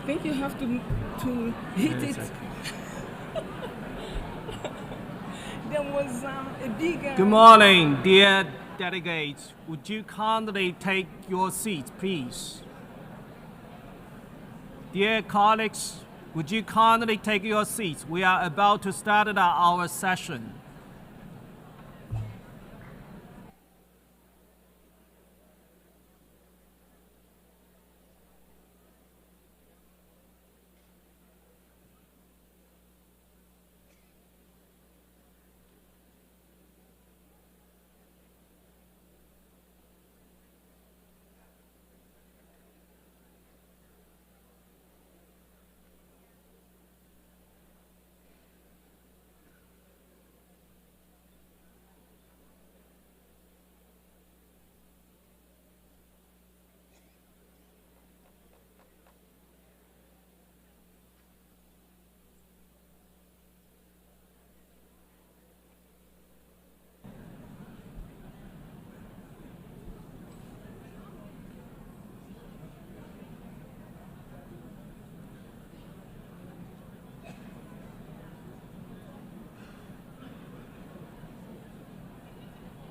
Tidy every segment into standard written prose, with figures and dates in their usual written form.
think you have to hit it. There was a big... Good morning, dear delegates. Would you kindly take your seats, please? Dear colleagues, would you kindly take your seats? We are about to start our session.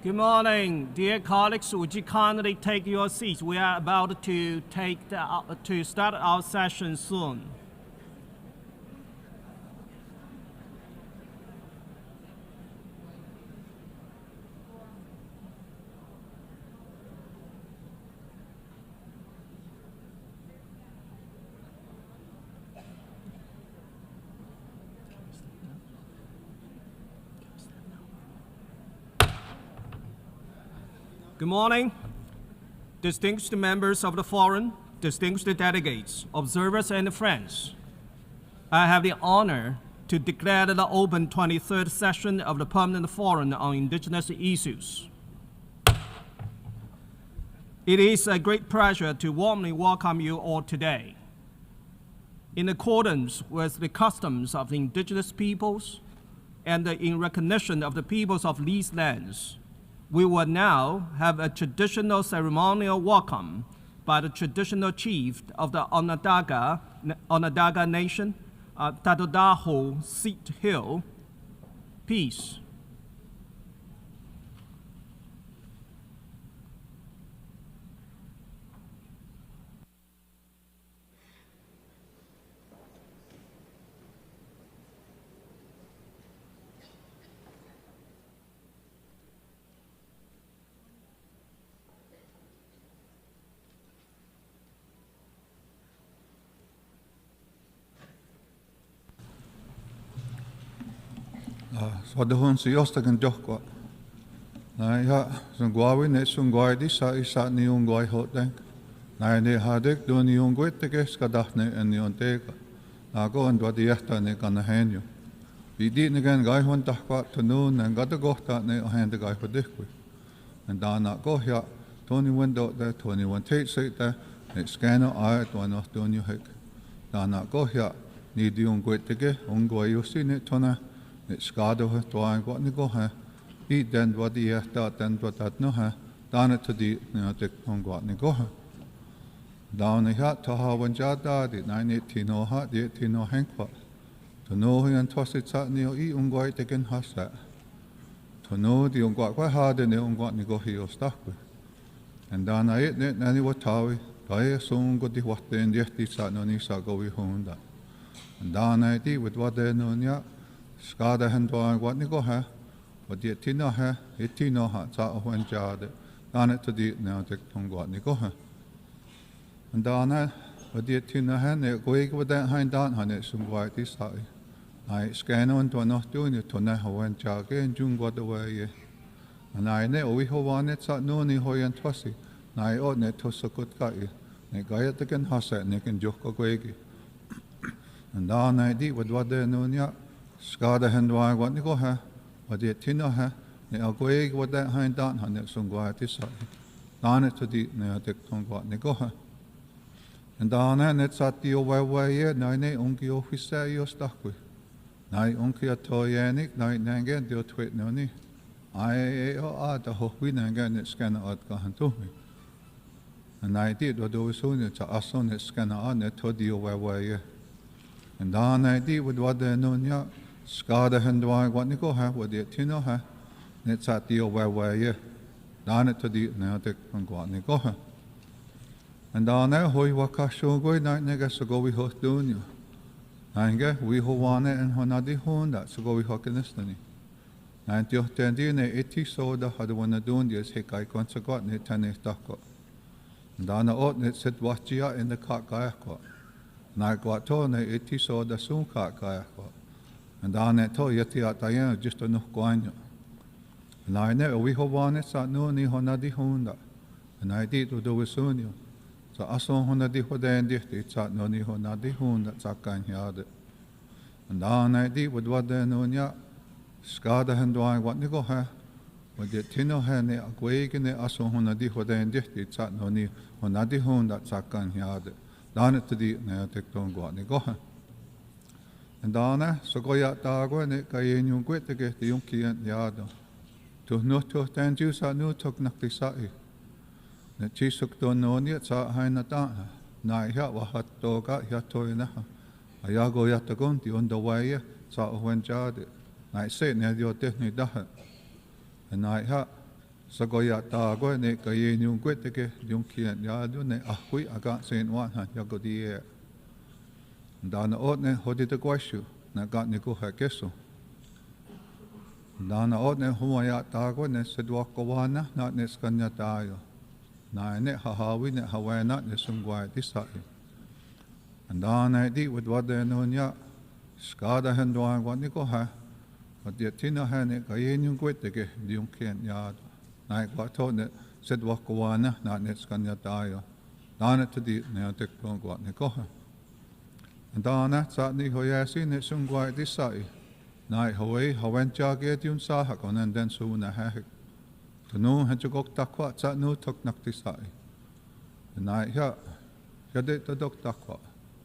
Good morning, dear colleagues. Would you kindly take your seats? We are about to start our session soon. Good morning, distinguished members of the forum, distinguished delegates, observers, and friends. I have the honor to declare the open 23rd session of the Permanent Forum on Indigenous Issues. It is a great pleasure to warmly welcome you all today. In accordance with the customs of the indigenous peoples and in recognition of the peoples of these lands, we will now have a traditional ceremonial welcome by the traditional chief of the Onondaga Nation, Tatodaho Seat Hill. Peace. Swadahon si Ostagan Jokwa. Naya Sungwawi ne Sungwai isa ni Ungwai Hotank. Naya ne Hadek do ni Ungweteke Skadachne and Nionteka. Nago and Wadiata ne Kanahenio. We did again Guy Hontakwa to noon and got a gohta ne hand the guy for Dikwi. And Dana Gohya, Tony went out there, 21 Tate Sate there, and scanner eye at one of Donny Hick. Dana Gohya, need the Ungweteke, Ungwai Yosine Tona. Skade ho toan wat ni go ha I den wat die dat den wat dat no ha dan het die ne tek on wat ni go ha dan ni ha to ha wan ja da di 918 no ha di 18 no hen kwa to no han tosit sa ni I ungoi teken ha sa to no di ungwa kwa ha de ne ungwa ni go hi o sta ku en dan ai ne na ni wat tawi kai song go di wat den di ti sa no ni sa go wi honda en dan ai di wat de no nya Skade hen doan wat ni go ha, wat die tino ha, tino ha, sa wan jade, dan het die nou tek tong wat ni go ha. En dan wat die tino ha, ne go ik wat dan dan ha ne sum wat die sa. Ai scan on to nog doen je to na wan jage en jung wat de way. En ai ne o wi ho wan net sa no ni ho yan twasi. Nai o ne to so kot ka I. Ne ga ya teken ha sa ne ken jok ko egi. En dan ai di wat de no nya Skade hen doan wat ni go ha, wat die tino ha, ne al go eg wat dat hein dan ha ne sung gwa ti sa. Dan het die ne tek tong wat ni go ha. En dan net sat die o wa ye, ne onki officer yo stakwe. Nai onki atoyenik, nai nangen dio twit no ni. Ai o a da ho wi nangen net scan at ka han to. And I did what do soon it's a son it's gonna on it to the way. And then I did with what they know ya, Skada and Dwag what Nico have, what the Tino ha, it's at the way. Down it to the Natic and what Nico ha. And then I hoy wakasho go night niggas to go we host doing you. Ange, we who want it and Honadi Honda, so go we hock in this. And the Tendine 80 soda had one of doing this hick I consequent it tennis ducko. And then I ought it said what you in the cat gayako. And I got told 80 soda soon cat gayako. And then I told Yeti at Diana just enough guanyo. And I know we who want it at no ni Honadi Honda. And I did to do it soon you. So I saw Honadi Hodan it's at no ni Honadi Honda, that's a kind yard. And then I did with what they know ya. Skada and Dwag what Nico ha. But the Tino Hene a Guagan Aso Honadi Hodan it's at no ni Honadi Honda, that's a kind yard. Down it to the Natic don't go Nico ha. And Dana, so go ya Dago and it Gayan you quit to get the Yunki and Yado. To no to stand you sa no took Naktisai. The Chisuk don't know yet, sa Hainata. Naya wahat doga yatoina. Ayago yatagonti on the way, sa when jade. I say near your technique daha. And I ha Sagoya Tago and it Gayan you quit to get Yunki and Yadu, ne Ahui, I got saying one, Yago the air. And Dana Otne, how did the Guashu? Na got Nico Hakeso. Dana Otne, whom I Tago, and said Wakawana, not Neskanya Tayo. Na ne hahawi ne hawana ne sungwai disai. And then I did with what they know ya. Skada and doing what Nico ha. But the Tina had it gain you quit the Yunkian yard. I got told that said Wakawana, not Neskanya Tayo. Down it to the Neotic don't what Nico ha. And then that's at the Hoyasi ne sungwai disai. Night Hawaii, Hawencha get you sahakon and then soon a hack. To know had you got takwa, that no took naktisai. And I hear, you did the dog takwa.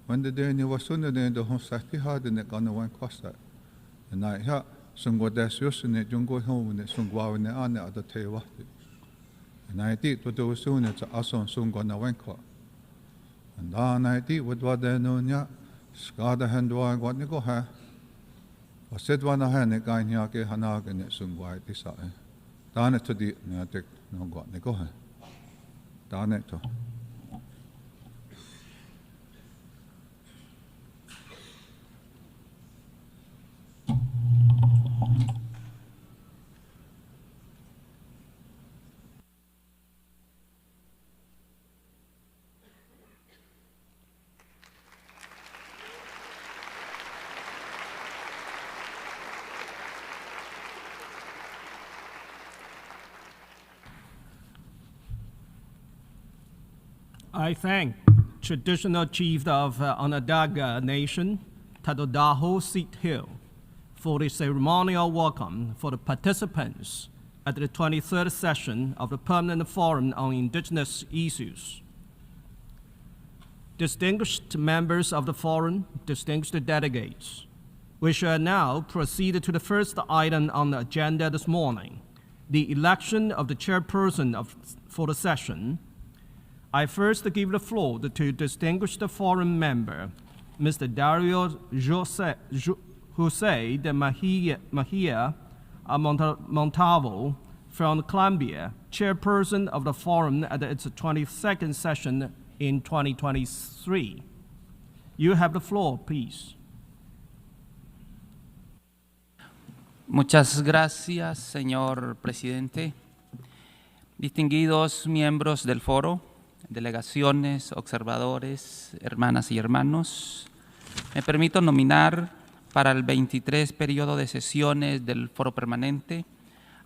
When the day you were sooner than the home safety hard and it gonna one cost that. And I hear, some go that's yours in it, you go home and some go in the honor at the tail. And I did what do soon it's a son soon gonna went caught. And then I did with what they know ya, Skada and doing what you go ha. I said one I had a guy in Yaki Hanag and it soon white this. Down it to the Natic, no got Nico ha. Down it to. I thank traditional chief of Onondaga Nation, Tadodaho Seat Hill, for the ceremonial welcome for the participants at the 23rd session of the Permanent Forum on Indigenous Issues. Distinguished members of the forum, distinguished delegates, we shall now proceed to the first item on the agenda this morning, the election of the chairperson for the session. I first give the floor to distinguished forum member, Mr. Dario Jose de Mejia Montalvo from Colombia, chairperson of the forum at its 22nd session in 2023. You have the floor, please. Muchas gracias, señor presidente. Distinguidos miembros del foro, delegaciones, observadores, hermanas y hermanos, me permito nominar para el 23 periodo de sesiones del foro permanente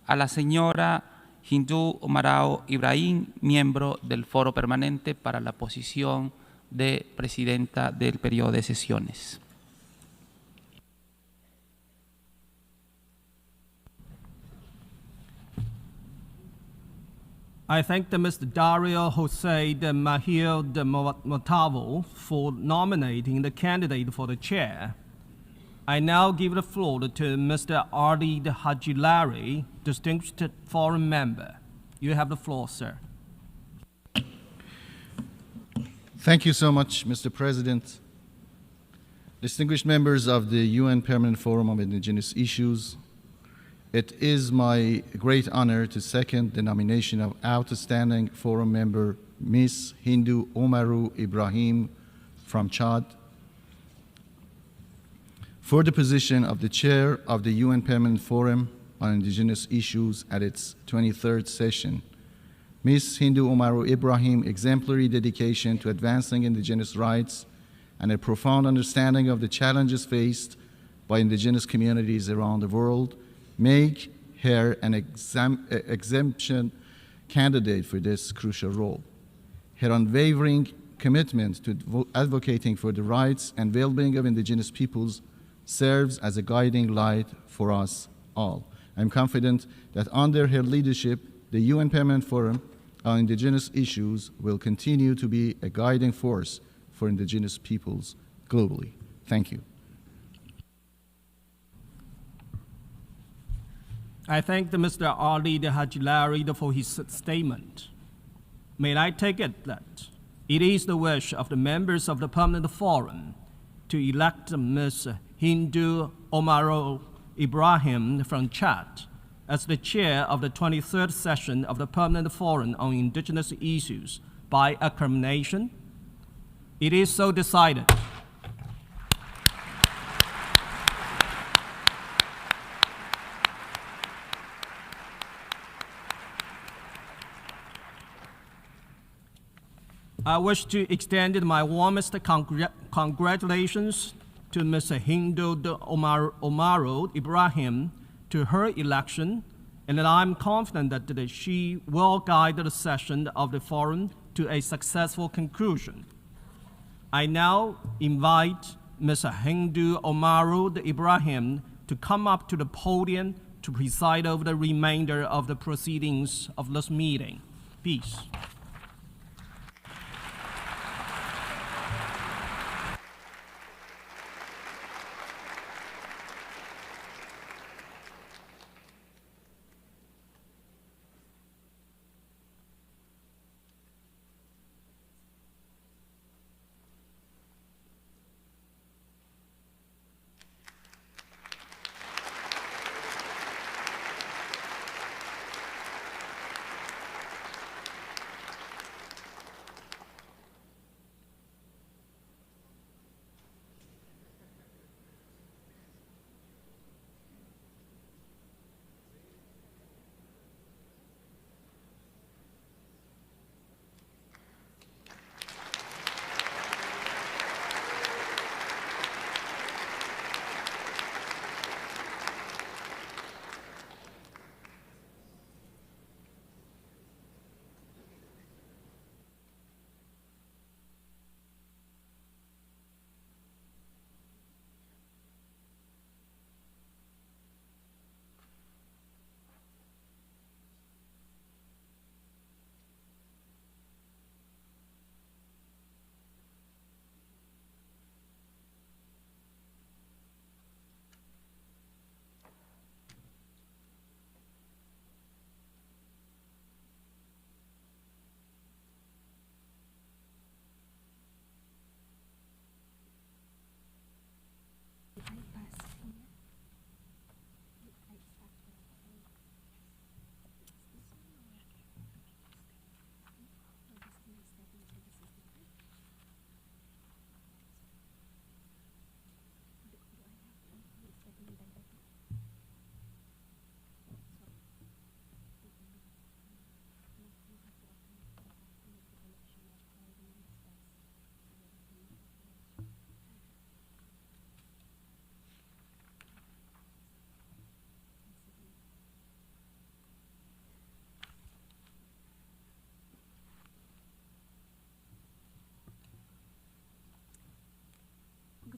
a la señora Hindú Omarao Ibrahim, miembro del foro permanente, para la posición de presidenta del periodo de sesiones. I thank Mr. Dario Jose de Mejia de Montalvo for nominating the candidate for the chair. I now give the floor to Mr. Ardi Hajilari, distinguished foreign member. You have the floor, sir. Thank you so much, Mr. President. Distinguished members of the UN Permanent Forum on Indigenous Issues, it is my great honor to second the nomination of outstanding forum member Ms. Hindu Omaru Ibrahim from Chad for the position of the chair of the UN Permanent Forum on Indigenous Issues at its 23rd session. Ms. Hindu Omaru Ibrahim's exemplary dedication to advancing indigenous rights and a profound understanding of the challenges faced by indigenous communities around the world make her an exemption candidate for this crucial role. Her unwavering commitment to advocating for the rights and well-being of indigenous peoples serves as a guiding light for us all. I'm confident that under her leadership, the UN Permanent Forum on Indigenous Issues will continue to be a guiding force for indigenous peoples globally. Thank you. I thank Mr. Ali Hajilari for his statement. May I take it that it is the wish of the members of the Permanent Forum to elect Ms. Hindu Omaru Ibrahim from Chad as the chair of the 23rd session of the Permanent Forum on Indigenous Issues by acclamation? It is so decided. I wish to extend my warmest congratulations to Ms. Hindu Omaru Ibrahim to her election, and I'm confident that she will guide the session of the forum to a successful conclusion. I now invite Ms. Hindu Omaru Ibrahim to come up to the podium to preside over the remainder of the proceedings of this meeting. Peace.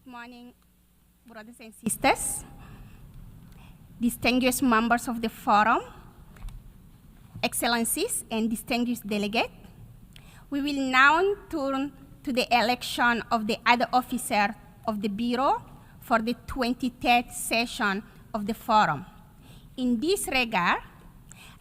Good morning, brothers and sisters, distinguished members of the forum, excellencies, and distinguished delegates. We will now turn to the election of the other officer of the Bureau for the 23rd session of the forum. In this regard,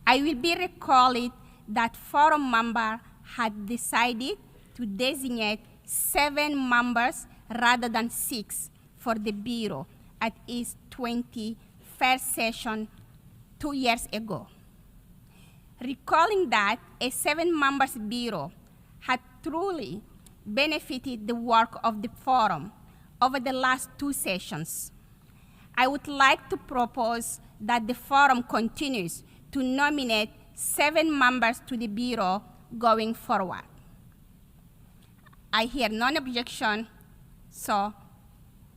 I will be recalling that forum member had decided to designate 7 members rather than 6 for the Bureau at its 21st session 2 years ago. Recalling that a 7-member Bureau had truly benefited the work of the Forum over the last 2 sessions, I would like to propose that the Forum continues to nominate 7 members to the Bureau going forward. I hear none objection, so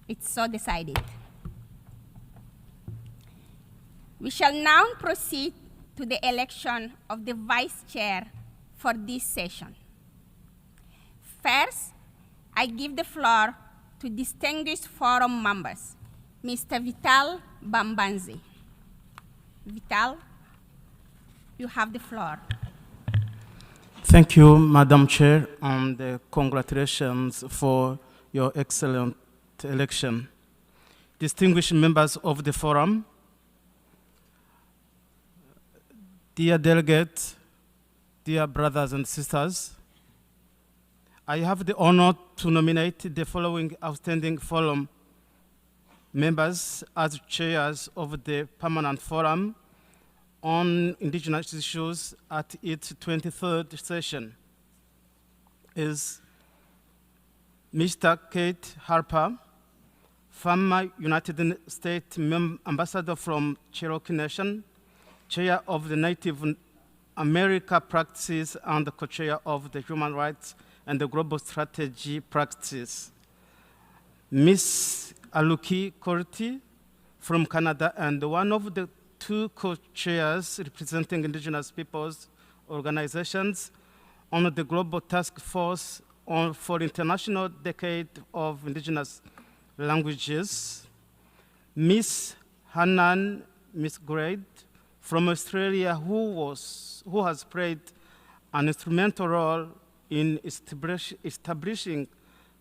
it's so decided. We shall now proceed to the election of the Vice Chair for this session. First, I give the floor to distinguished Forum members, Mr. Vital Bambanze. Vital, you have the floor. Thank you, Madam Chair, and congratulations for your excellent election. Distinguished members of the Forum, dear delegates, dear brothers and sisters, I have the honor to nominate the following outstanding Forum members as chairs of the Permanent Forum on Indigenous Issues at its 23rd session. Is Mr. Kate Harper, former United States Ambassador from Cherokee Nation, Chair of the Native America Practices and the Co-Chair of the Human Rights and the Global Strategy Practices. Ms. Aluki Korti from Canada and one of the 2 co-chairs representing Indigenous Peoples organizations on the Global Task Force for International Decade of Indigenous Languages. Ms. Hanan Misgrade from Australia, who has played an instrumental role in establishing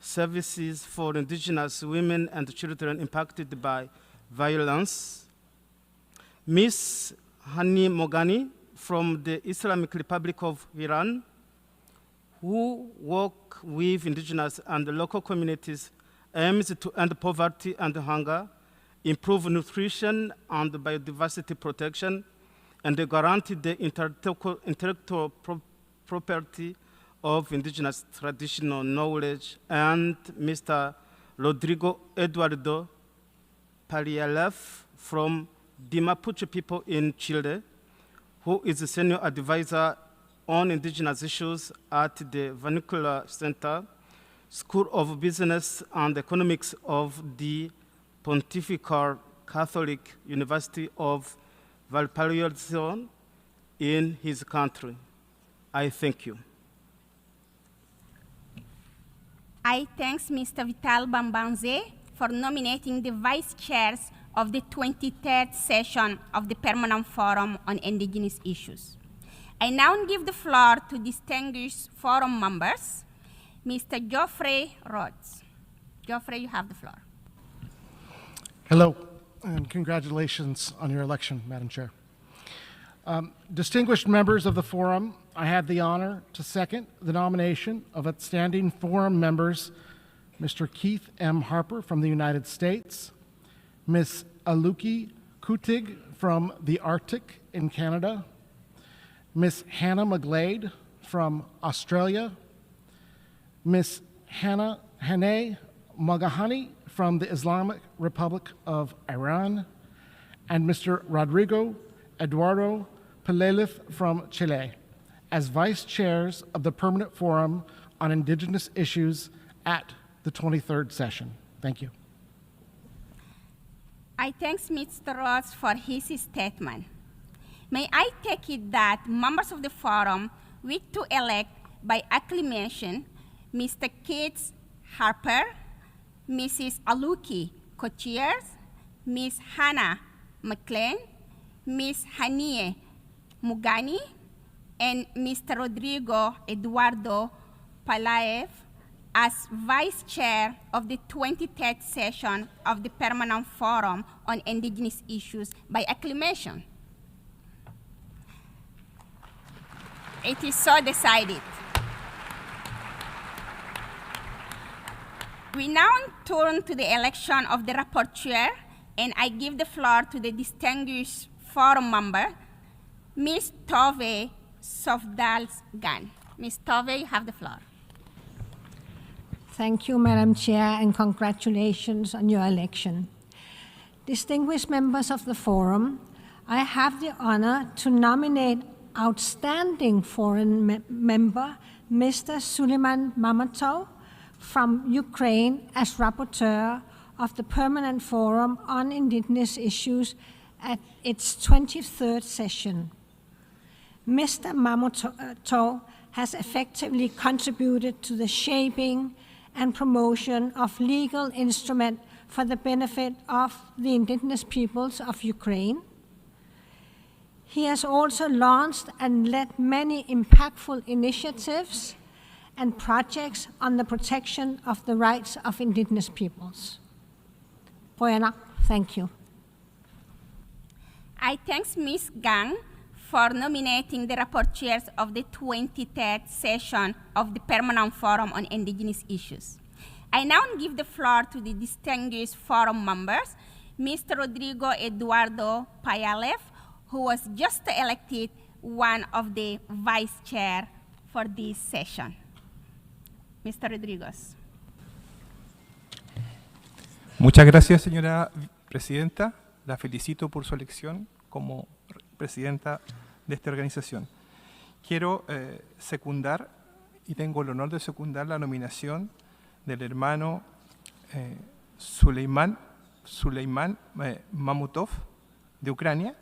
services for Indigenous women and children impacted by violence. Ms. Hani Mogani from the Islamic Republic of Iran, who work with Indigenous and local communities, aims to end poverty and hunger, improve nutrition and biodiversity protection, and guarantee the intellectual property of Indigenous traditional knowledge. And Mr. Rodrigo Eduardo Palialef from the Mapuche people in Chile, who is a senior advisor on Indigenous issues at the Vernacular Center, School of Business and Economics of the Pontifical Catholic University of Valparaiso in his country. I thank you. I thank Mr. Vital Bambanze for nominating the vice chairs of the 23rd session of the Permanent Forum on Indigenous Issues. I now give the floor to distinguished forum members. Mr. Geoffrey Rhodes. Geoffrey, you have the floor. Hello, and congratulations on your election, Madam Chair. Distinguished members of the Forum, I have the honor to second the nomination of outstanding Forum members, Mr. Keith M. Harper from the United States, Ms. Aluki Kutig from the Arctic in Canada, Ms. Hannah McGlade from Australia, Ms. Hannah Magahani from the Islamic Republic of Iran, and Mr. Rodrigo Eduardo Pelelif from Chile as vice chairs of the Permanent Forum on Indigenous Issues at the 23rd session. Thank you. I thank Mr. Ross for his statement. May I take it that members of the Forum wish to elect by acclamation Mr. Keith Harper, Mrs. Aluki co-chairs, Ms. Hannah McLean, Ms. Hanie Mugani, and Mr. Rodrigo Eduardo Palaev as Vice Chair of the 23rd session of the Permanent Forum on Indigenous Issues by acclamation. It is so decided. We now turn to the election of the rapporteur, and I give the floor to the distinguished forum member, Ms. Tove Sofdals-Gan. Ms. Tove, you have the floor. Thank you, Madam Chair, and congratulations on your election. Distinguished members of the forum, I have the honor to nominate outstanding foreign member, Mr. Suleiman Mamutov from Ukraine as rapporteur of the Permanent Forum on Indigenous Issues at its 23rd session. Mr. Mamutov has effectively contributed to the shaping and promotion of legal instruments for the benefit of the indigenous peoples of Ukraine. He has also launched and led many impactful initiatives and projects on the protection of the rights of indigenous peoples. Thank you. I thank Ms. Gang for nominating the rapporteurs of the 23rd session of the Permanent Forum on Indigenous Issues. I now give the floor to the distinguished forum members, Mr. Rodrigo Eduardo Payalev, who was just elected one of the vice chair for this session. Mr. Rodriguez. Muchas gracias, señora presidenta. La felicito por su elección como presidenta de esta organización. Quiero secundar, y tengo el honor de secundar la nominación del hermano Suleiman Mamutov de Ucrania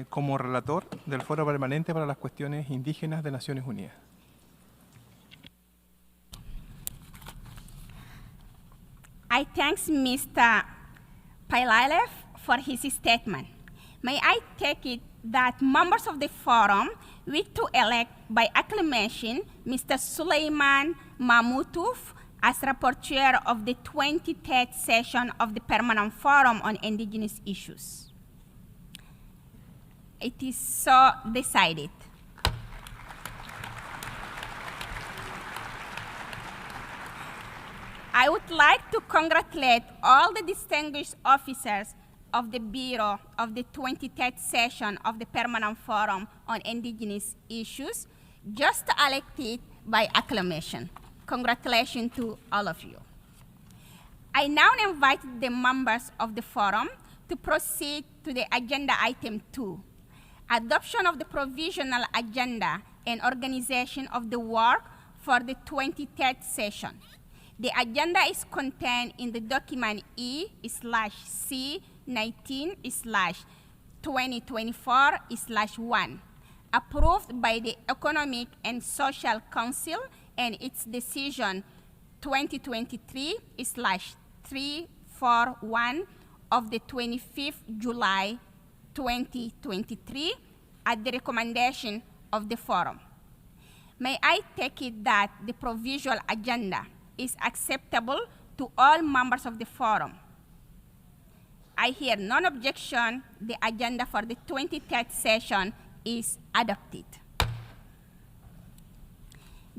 como relator del Foro Permanente para las Cuestiones Indígenas de Naciones Unidas. I thank Mr. Payalev for his statement. May I take it that members of the forum wish to elect by acclamation Mr. Suleiman Mamutov as rapporteur of the 23rd session of the Permanent Forum on Indigenous Issues. It is so decided. I would like to congratulate all the distinguished officers of the Bureau of the 23rd session of the Permanent Forum on Indigenous Issues, just elected by acclamation. Congratulations to all of you. I now invite the members of the forum to proceed to the agenda item 2, adoption of the provisional agenda and organization of the work for the 23rd session. The agenda is contained in the document E/C19/2024/1, approved by the Economic and Social Council and its decision 2023/341 of the 25th July 2023 at the recommendation of the forum. May I take it that the provisional agenda is acceptable to all members of the forum? I hear none objection. The agenda for the 23rd session is adopted.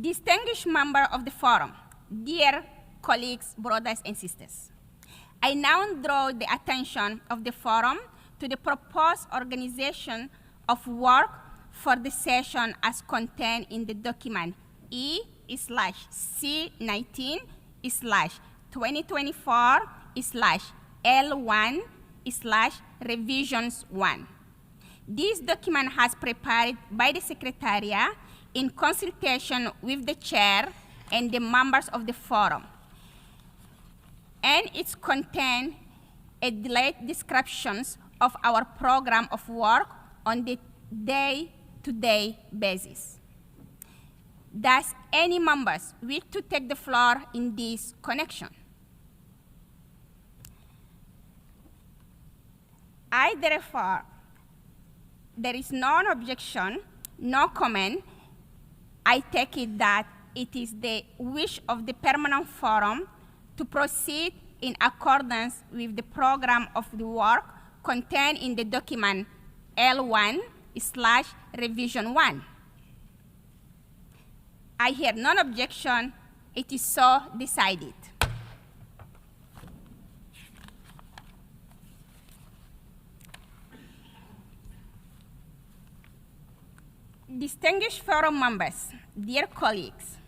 Distinguished member of the forum, dear colleagues, brothers and sisters, I now draw the attention of the forum to the proposed organization of work for the session as contained in the document E/C19/L1/revisions1. This document has prepared by the Secretariat in consultation with the chair and the members of the forum. And it contains a detailed descriptions of our program of work on the day-to-day basis. Does any members wish to take the floor in this connection? Therefore, there is no objection, no comment. I take it that it is the wish of the Permanent Forum to proceed in accordance with the program of the work contained in the document L1/revision1. I hear none objection. It is so decided. Distinguished forum members, dear colleagues,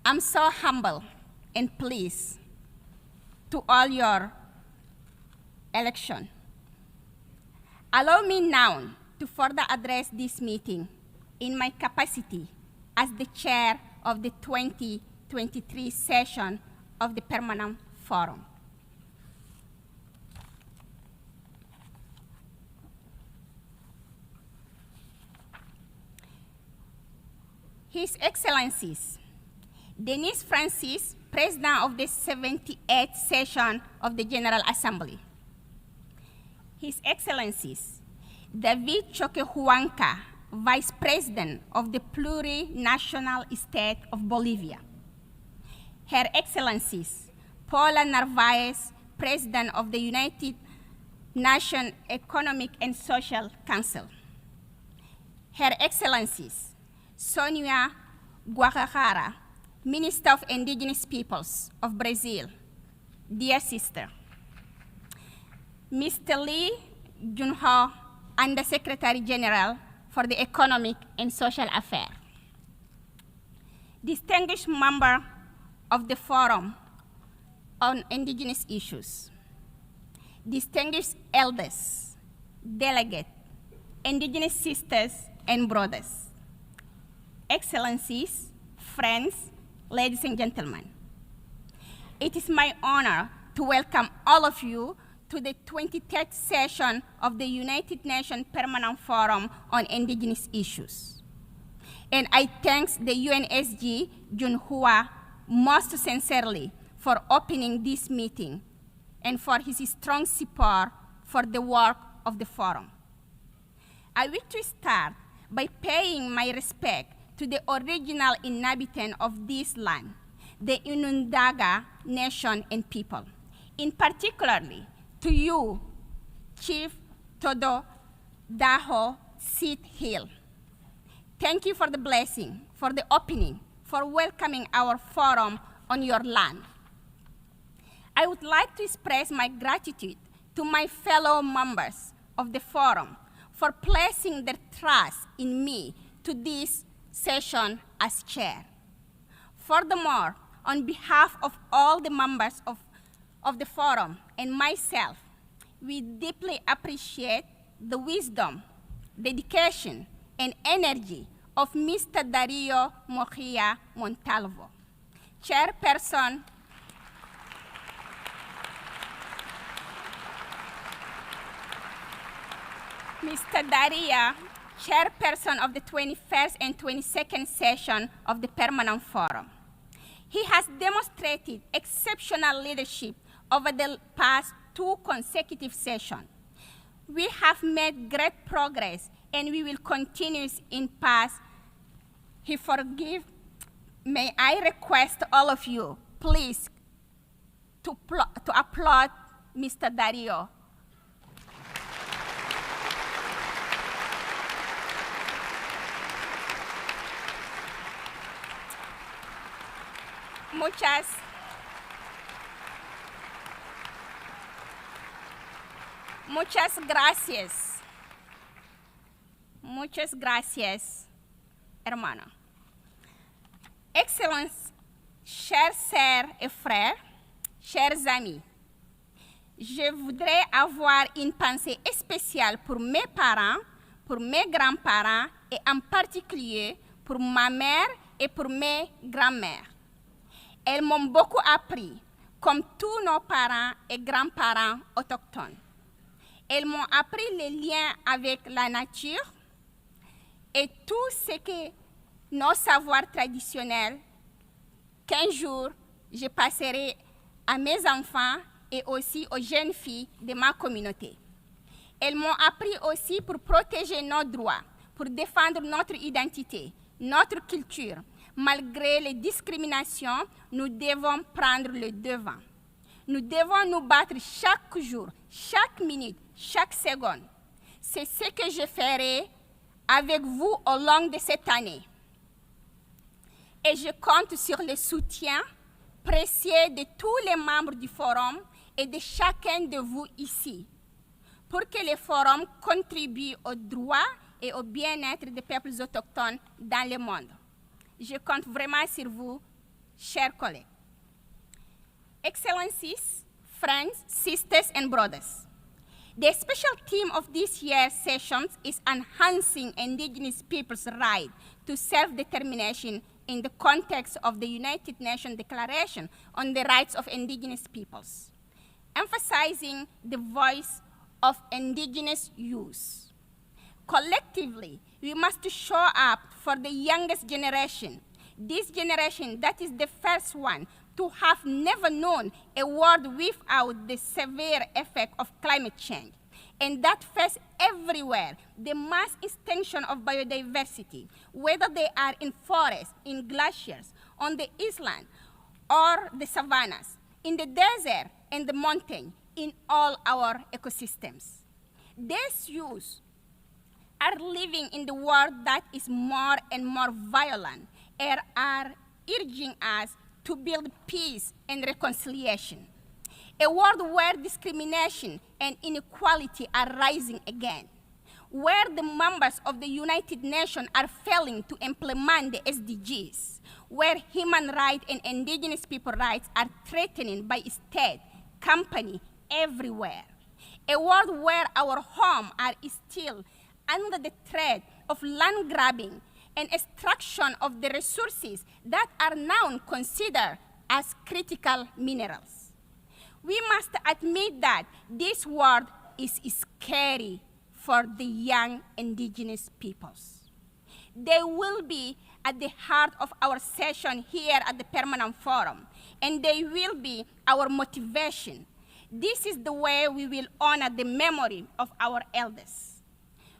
I'm so humble and pleased to all your election. Allow me now to further address this meeting in my capacity as the chair of the 2023 session of the Permanent Forum. His Excellencies, Denis Francis, President of the 78th session of the General Assembly. His Excellencies, David Choquehuanca, Vice President of the Plurinational State of Bolivia. Her Excellencies, Paula Narvaez, President of the United Nations Economic and Social Council. Her Excellencies, Sonia Guajajara, Minister of Indigenous Peoples of Brazil, dear sister. Mr. Lee Junho, Undersecretary General for the Economic and Social Affairs. Distinguished member of the Forum on Indigenous Issues. Distinguished elders, delegates, Indigenous sisters and brothers. Excellencies, friends, ladies and gentlemen. It is my honor to welcome all of you to the 23rd session of the United Nations Permanent Forum on Indigenous Issues. And I thank the UNSG Junhua most sincerely for opening this meeting and for his strong support for the work of the forum. I wish to start by paying my respect to the original inhabitant of this land, the Onondaga nation and people, in particularly to you, Chief Todo Daho Sit Hill. Thank you for the blessing, for the opening, for welcoming our forum on your land. I would like to express my gratitude to my fellow members of the forum for placing their trust in me to this session as chair. Furthermore, on behalf of all the members of the forum and myself, we deeply appreciate the wisdom, dedication, and energy of Mr. Dario Mojia Montalvo, chairperson Mr. Daria, chairperson of the 21st and 22nd session of the Permanent Forum. He has demonstrated exceptional leadership over the past 2 consecutive sessions. We have made great progress and we will continue in past. He forgive. May I request all of you, please, to applaud Mr. Dario. Muchas gracias. Muchas gracias, hermano. Excellences, chers sœurs et frères, chers amis, je voudrais avoir une pensée spéciale pour mes parents, pour mes grands-parents et en particulier pour ma mère et pour mes grands-mères. Elles m'ont beaucoup appris, comme tous nos parents et grands-parents autochtones. Elles m'ont appris les liens avec la nature et tout ce que nos savoirs traditionnels qu'un jour je passerai à mes enfants et aussi aux jeunes filles de ma communauté. Elles m'ont appris aussi pour protéger nos droits, pour défendre notre identité, notre culture. Malgré les discriminations, nous devons prendre le devant. Nous devons nous battre chaque jour, chaque minute, chaque seconde. C'est ce que je ferai avec vous au long de cette année. Et je compte sur le soutien précieux de tous les membres du Forum et de chacun de vous ici, pour que le Forum contribue aux droits et au bien-être des peuples autochtones dans le monde. Je compte vraiment sur vous, chers collègues. Excellencies, friends, sisters, and brothers, the special theme of this year's sessions is enhancing Indigenous peoples' right to self-determination in the context of the United Nations Declaration on the Rights of Indigenous Peoples, emphasizing the voice of indigenous youth. Collectively, we must show up for the youngest generation, this generation that is the first one to have never known a world without the severe effect of climate change, and that face everywhere the mass extinction of biodiversity, whether they are in forests, in glaciers, on the island, or the savannas, in the desert and the mountain, in all our ecosystems. These youth are living in the world that is more and more violent and are urging us to build peace and reconciliation. A world where discrimination and inequality are rising again, where the members of the United Nations are failing to implement the SDGs, where human rights and indigenous people rights are threatened by state, company, everywhere. A world where our homes are still under the threat of land grabbing and extraction of the resources that are now considered as critical minerals. We must admit that this world is scary for the young indigenous peoples. They will be at the heart of our session here at the Permanent Forum, and they will be our motivation. This is the way we will honor the memory of our elders.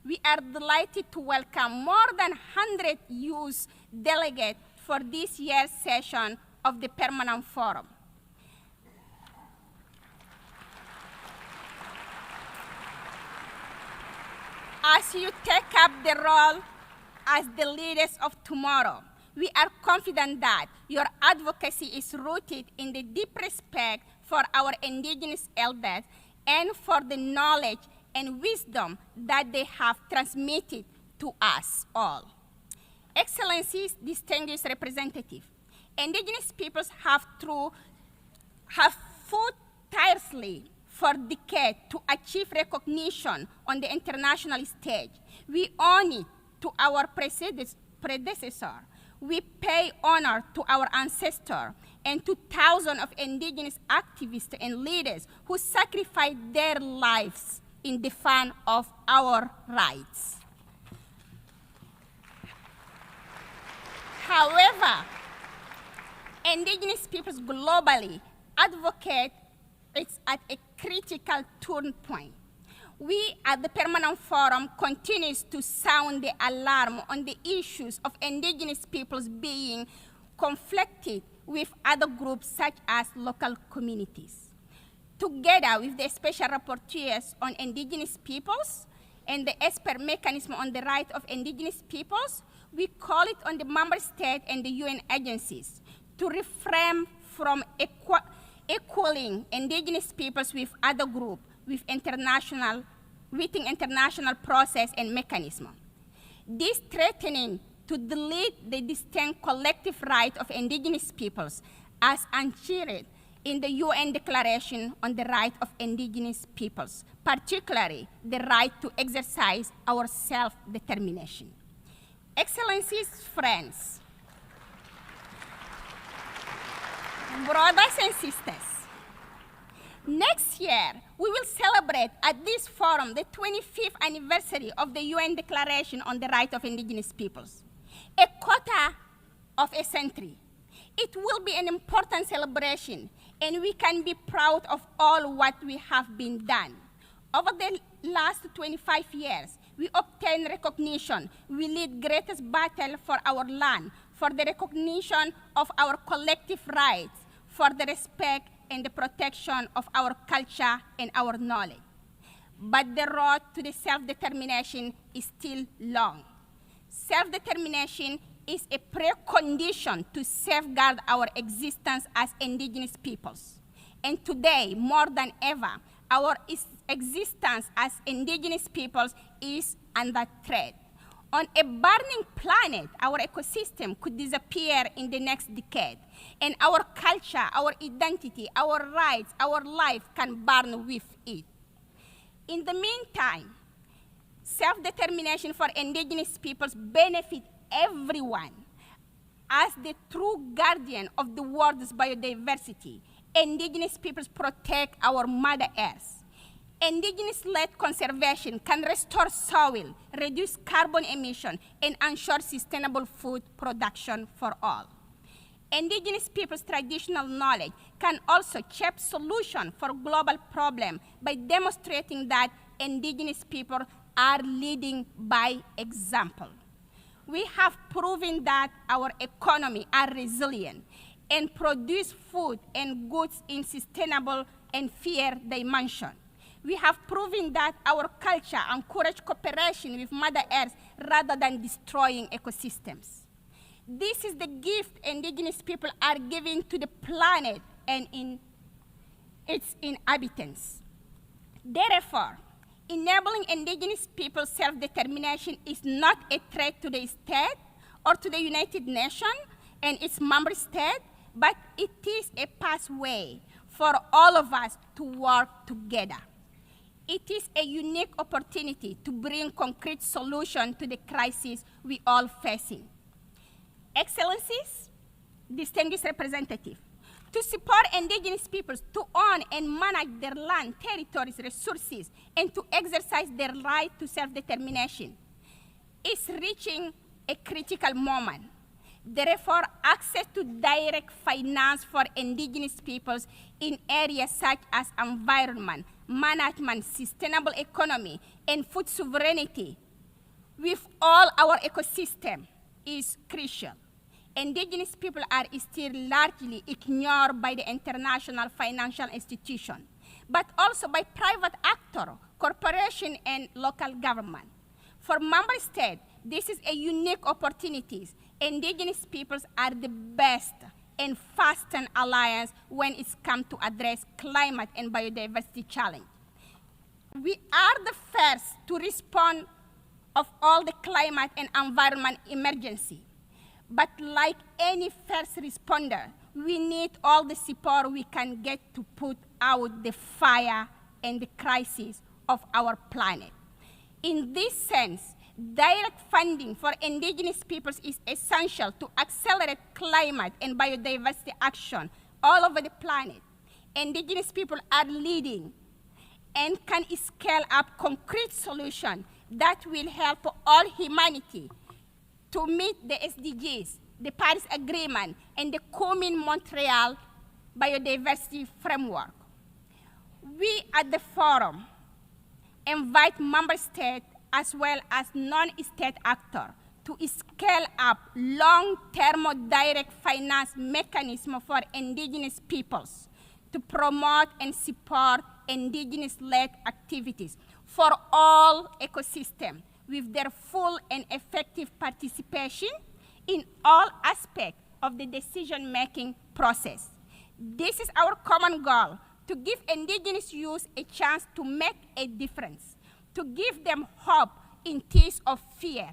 We are delighted to welcome more than 100 youth delegates for this year's session of the Permanent Forum. As you take up the role as the leaders of tomorrow, we are confident that your advocacy is rooted in the deep respect for our indigenous elders and for the knowledge and wisdom that they have transmitted to us all. Excellencies, distinguished representatives, indigenous peoples have fought tirelessly for decades to achieve recognition on the international stage. We owe it to our predecessor. We pay honor to our ancestors and to thousands of indigenous activists and leaders who sacrificed their lives in defense of our rights. However, indigenous peoples globally advocate it's at a critical turn point. We at the Permanent Forum continues to sound the alarm on the issues of indigenous peoples being conflicted with other groups such as local communities. Together with the special rapporteurs on indigenous peoples and the expert mechanism on the rights of indigenous peoples, we call it on the member states and the UN agencies to refrain from equaling indigenous peoples with other groups within international process and mechanism. This threatening to delete the distinct collective right of indigenous peoples as enshrined in the UN Declaration on the Rights of Indigenous Peoples, particularly the right to exercise our self-determination. Excellencies, friends, brothers and sisters, next year we will celebrate at this forum the 25th anniversary of the UN Declaration on the Rights of Indigenous Peoples, a quarter of a century. It will be an important celebration, and we can be proud of all what we have been done. Over the last 25 years, we obtained recognition. We lead greatest battle for our land, for the recognition of our collective rights, for the respect and the protection of our culture and our knowledge. But the road to the self-determination is still long. Self-determination is a precondition to safeguard our existence as indigenous peoples. And today, more than ever, our existence as indigenous peoples is under threat. On a burning planet, our ecosystem could disappear in the next decade, and our culture, our identity, our rights, our life can burn with it. In the meantime, self-determination for indigenous peoples benefit everyone. As the true guardian of the world's biodiversity, indigenous peoples protect our Mother Earth. Indigenous-led conservation can restore soil, reduce carbon emission, and ensure sustainable food production for all. Indigenous people's traditional knowledge can also shape solutions for global problems by demonstrating that indigenous people are leading by example. We have proven that our economy are resilient and produce food and goods in sustainable and fair dimension. We have proven that our culture encourages cooperation with Mother Earth rather than destroying ecosystems. This is the gift indigenous people are giving to the planet and its inhabitants. Therefore, enabling indigenous people's self-determination is not a threat to the state or to the United Nations and its member states, but it is a pathway for all of us to work together. It is a unique opportunity to bring concrete solutions to the crisis we all facing. Excellencies, distinguished representatives, to support indigenous peoples to own and manage their land, territories, resources, and to exercise their right to self-determination is reaching a critical moment. Therefore, access to direct finance for indigenous peoples in areas such as environment, management, sustainable economy, and food sovereignty with all our ecosystem is crucial. Indigenous people are still largely ignored by the international financial institution, but also by private actors, corporations, and local government. For member states, this is a unique opportunity. Indigenous peoples are the best and fastest alliance when it comes to address climate and biodiversity challenge. We are the first to respond of all the climate and environment emergency. But like any first responder, we need all the support we can get to put out the fire and the crisis of our planet. In this sense, direct funding for indigenous peoples is essential to accelerate climate and biodiversity action all over the planet. Indigenous people are leading and can scale up concrete solutions that will help all humanity to meet the SDGs, the Paris Agreement, and the Kunming-Montreal Biodiversity Framework. We at the forum invite member states as well as non-state actors to scale up long-term direct finance mechanisms for indigenous peoples to promote and support indigenous-led activities for all ecosystems with their full and effective participation in all aspects of the decision-making process. This is our common goal, to give indigenous youth a chance to make a difference, to give them hope in times of fear,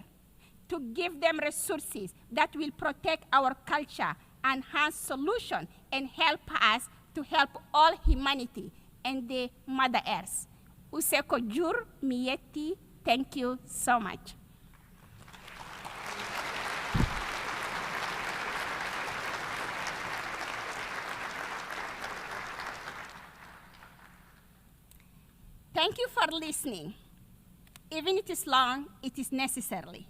to give them resources that will protect our culture, enhance solutions, and help us to help all humanity and the Mother Earth. Useko Jur Mieti, thank you so much. Thank you for listening. Even if it is long, it is necessary.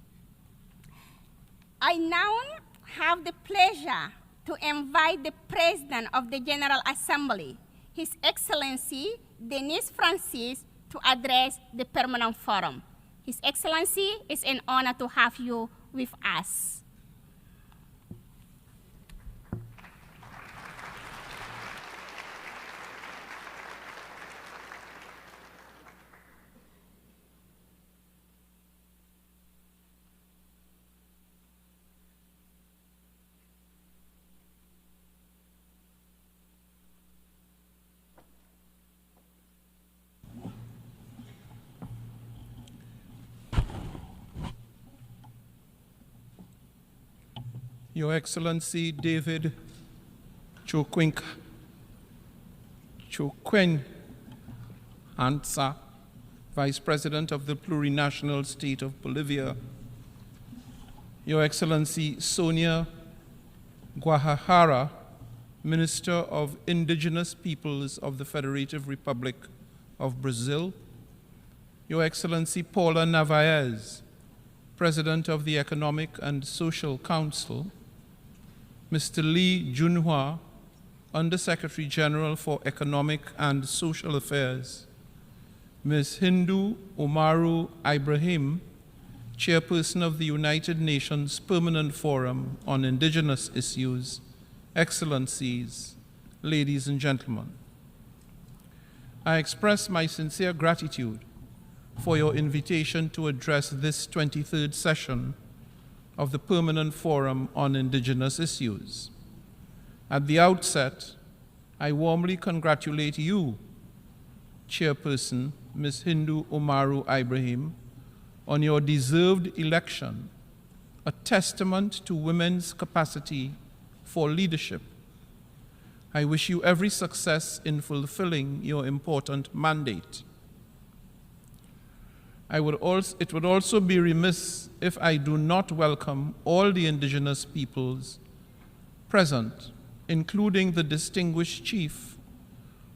I now have the pleasure to invite the President of the General Assembly, His Excellency Denis Francis, to address the Permanent Forum. His Excellency, it's an honor to have you with us. Your Excellency David Chokwen Ansa, Vice President of the Plurinational State of Bolivia, Your Excellency Sonia Guajajara, Minister of Indigenous Peoples of the Federative Republic of Brazil, Your Excellency Paula Narvaez, President of the Economic and Social Council, Mr. Lee Junhua, Undersecretary General for Economic and Social Affairs, Ms. Hindu Umaru Ibrahim, Chairperson of the United Nations Permanent Forum on Indigenous Issues, Excellencies, ladies and gentlemen. I express my sincere gratitude for your invitation to address this 23rd session of the Permanent Forum on Indigenous Issues. At the outset, I warmly congratulate you, Chairperson Ms. Hindu Umaru Ibrahim, on your deserved election, a testament to women's capacity for leadership. I wish you every success in fulfilling your important mandate. It would also be remiss if I do not welcome all the indigenous peoples present, including the distinguished chief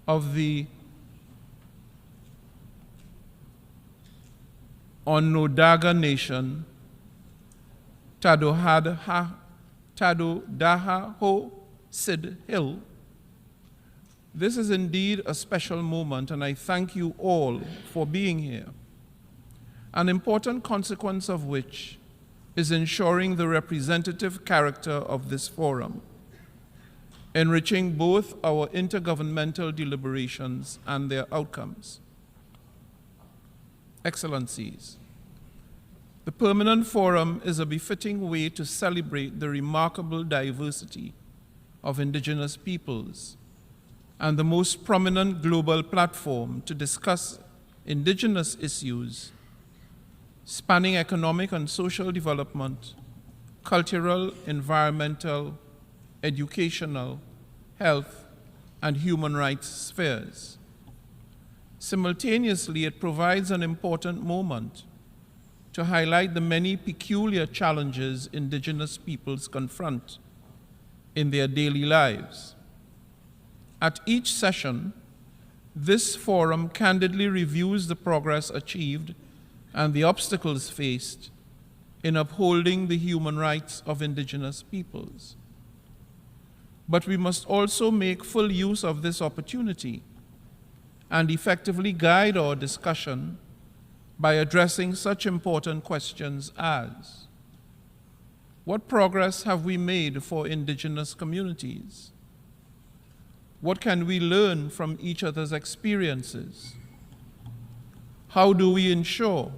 of the Onondaga Nation, Tadodaho Sid Hill. This is indeed a special moment, and I thank you all for being here. An important consequence of which is ensuring the representative character of this forum, enriching both our intergovernmental deliberations and their outcomes. Excellencies, the Permanent Forum is a befitting way to celebrate the remarkable diversity of indigenous peoples and the most prominent global platform to discuss indigenous issues spanning economic and social development, cultural, environmental, educational, health, and human rights spheres. Simultaneously, it provides an important moment to highlight the many peculiar challenges indigenous peoples confront in their daily lives. At each session, this forum candidly reviews the progress achieved and the obstacles faced in upholding the human rights of indigenous peoples. But we must also make full use of this opportunity and effectively guide our discussion by addressing such important questions as: what progress have we made for indigenous communities? What can we learn from each other's experiences? How do we ensure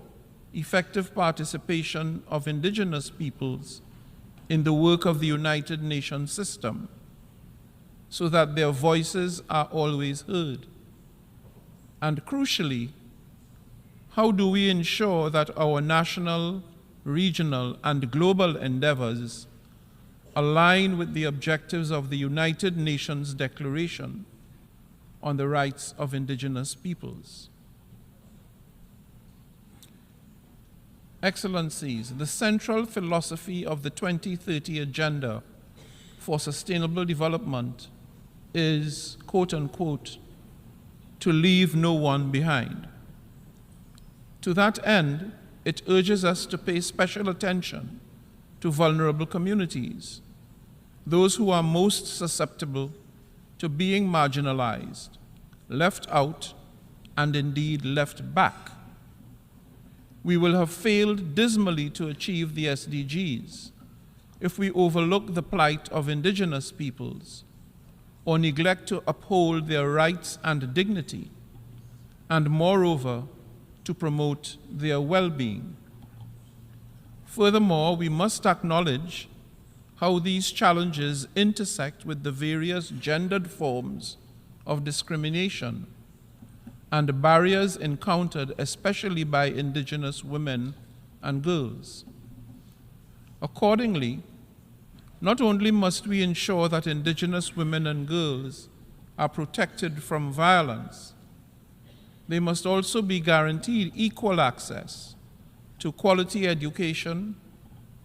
effective participation of indigenous peoples in the work of the United Nations system so that their voices are always heard? And crucially, how do we ensure that our national, regional, and global endeavors align with the objectives of the United Nations Declaration on the Rights of Indigenous Peoples? Excellencies, the central philosophy of the 2030 Agenda for Sustainable Development is, quote unquote, to leave no one behind. To that end, it urges us to pay special attention to vulnerable communities, those who are most susceptible to being marginalized, left out, and indeed left back. We will have failed dismally to achieve the SDGs if we overlook the plight of indigenous peoples or neglect to uphold their rights and dignity, and moreover, to promote their well-being. Furthermore, we must acknowledge how these challenges intersect with the various gendered forms of discrimination and barriers encountered especially by indigenous women and girls. Accordingly, not only must we ensure that Indigenous women and girls are protected from violence, they must also be guaranteed equal access to quality education,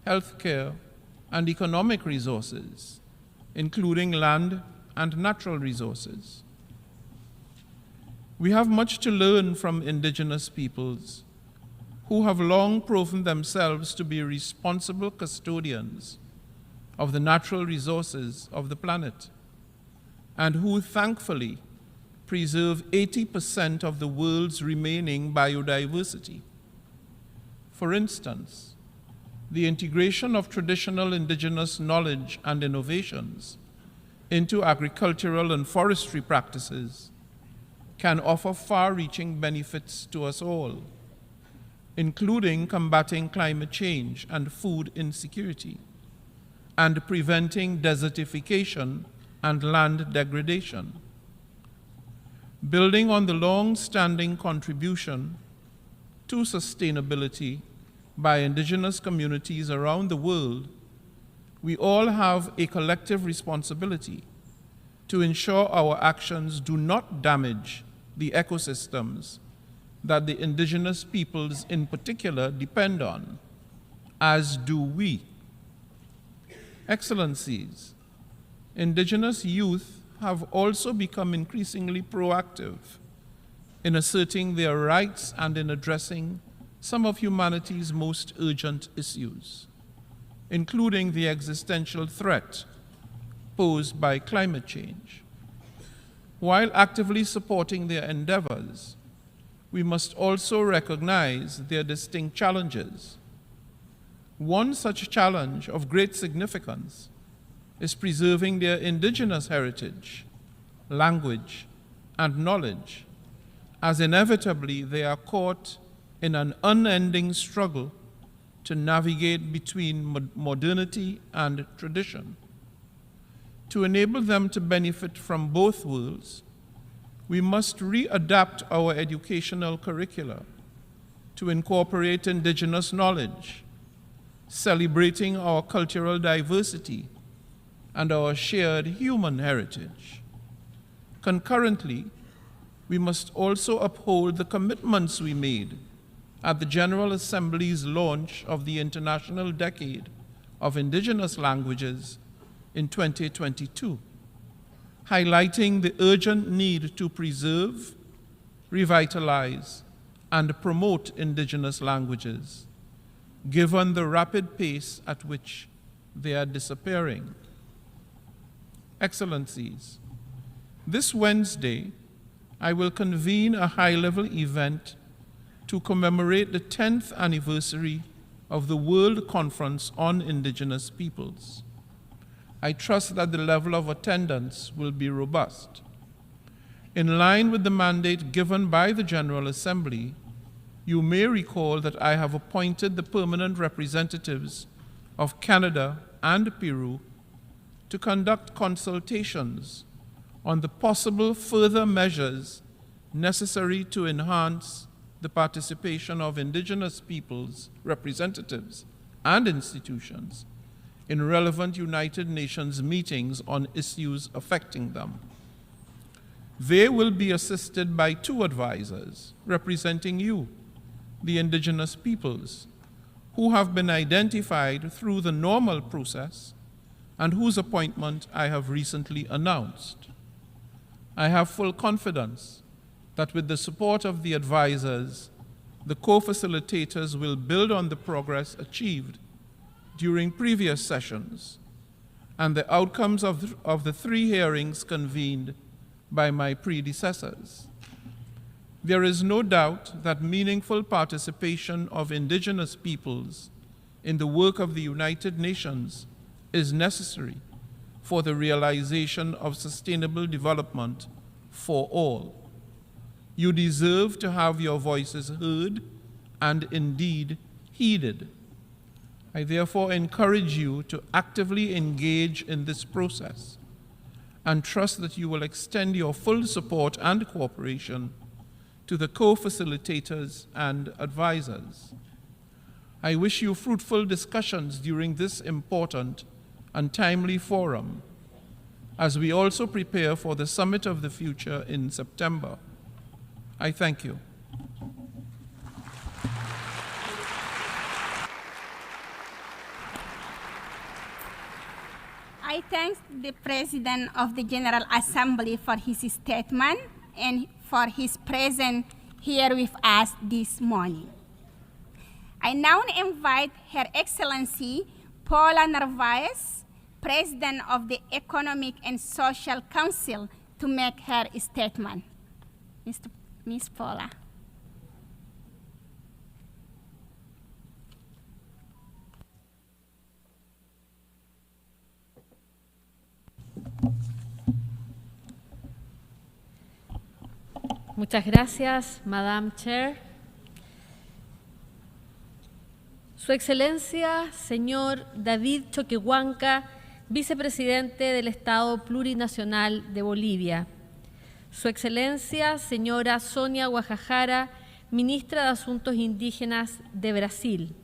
health care, and economic resources, including land and natural resources. We have much to learn from Indigenous peoples who have long proven themselves to be responsible custodians of the natural resources of the planet, and who thankfully preserve 80% of the world's remaining biodiversity. For instance, the integration of traditional Indigenous knowledge and innovations into agricultural and forestry practices can offer far-reaching benefits to us all, including combating climate change and food insecurity, and preventing desertification and land degradation. Building on the long-standing contribution to sustainability by Indigenous communities around the world, we all have a collective responsibility to ensure our actions do not damage the ecosystems that the Indigenous peoples in particular depend on, as do we. Excellencies, Indigenous youth have also become increasingly proactive in asserting their rights and in addressing some of humanity's most urgent issues, including the existential threat posed by climate change. While actively supporting their endeavors, we must also recognize their distinct challenges. One such challenge of great significance is preserving their Indigenous heritage, language, and knowledge, as inevitably they are caught in an unending struggle to navigate between modernity and tradition. To enable them to benefit from both worlds, we must readapt our educational curricula to incorporate Indigenous knowledge, celebrating our cultural diversity and our shared human heritage. Concurrently, we must also uphold the commitments we made at the General Assembly's launch of the International Decade of Indigenous Languages in 2022, highlighting the urgent need to preserve, revitalize, and promote Indigenous languages, given the rapid pace at which they are disappearing. Excellencies, this Wednesday, I will convene a high-level event to commemorate the 10th anniversary of the World Conference on Indigenous Peoples. I trust that the level of attendance will be robust. In line with the mandate given by the General Assembly, you may recall that I have appointed the permanent representatives of Canada and Peru to conduct consultations on the possible further measures necessary to enhance the participation of Indigenous peoples, representatives, and institutions in relevant United Nations meetings on issues affecting them. They will be assisted by 2 advisors representing you, the Indigenous peoples, who have been identified through the normal process and whose appointment I have recently announced. I have full confidence that with the support of the advisors, the co-facilitators will build on the progress achieved during previous sessions and the outcomes of the 3 hearings convened by my predecessors. There is no doubt that meaningful participation of Indigenous peoples in the work of the United Nations is necessary for the realization of sustainable development for all. You deserve to have your voices heard and indeed heeded. I therefore encourage you to actively engage in this process and trust that you will extend your full support and cooperation to the co-facilitators and advisors. I wish you fruitful discussions during this important and timely forum as we also prepare for the Summit of the Future in September. I thank you. I thank the President of the General Assembly for his statement and for his presence here with us this morning. I now invite Her Excellency Paula Narvaez, President of the Economic and Social Council, to make her statement. Ms. Paula. Muchas gracias, Madam Chair. Su Excelencia, señor David Choquehuanca, Vicepresidente del Estado Plurinacional de Bolivia. Su Excelencia, señora Sonia Guajajara, Ministra de Asuntos Indígenas de Brasil.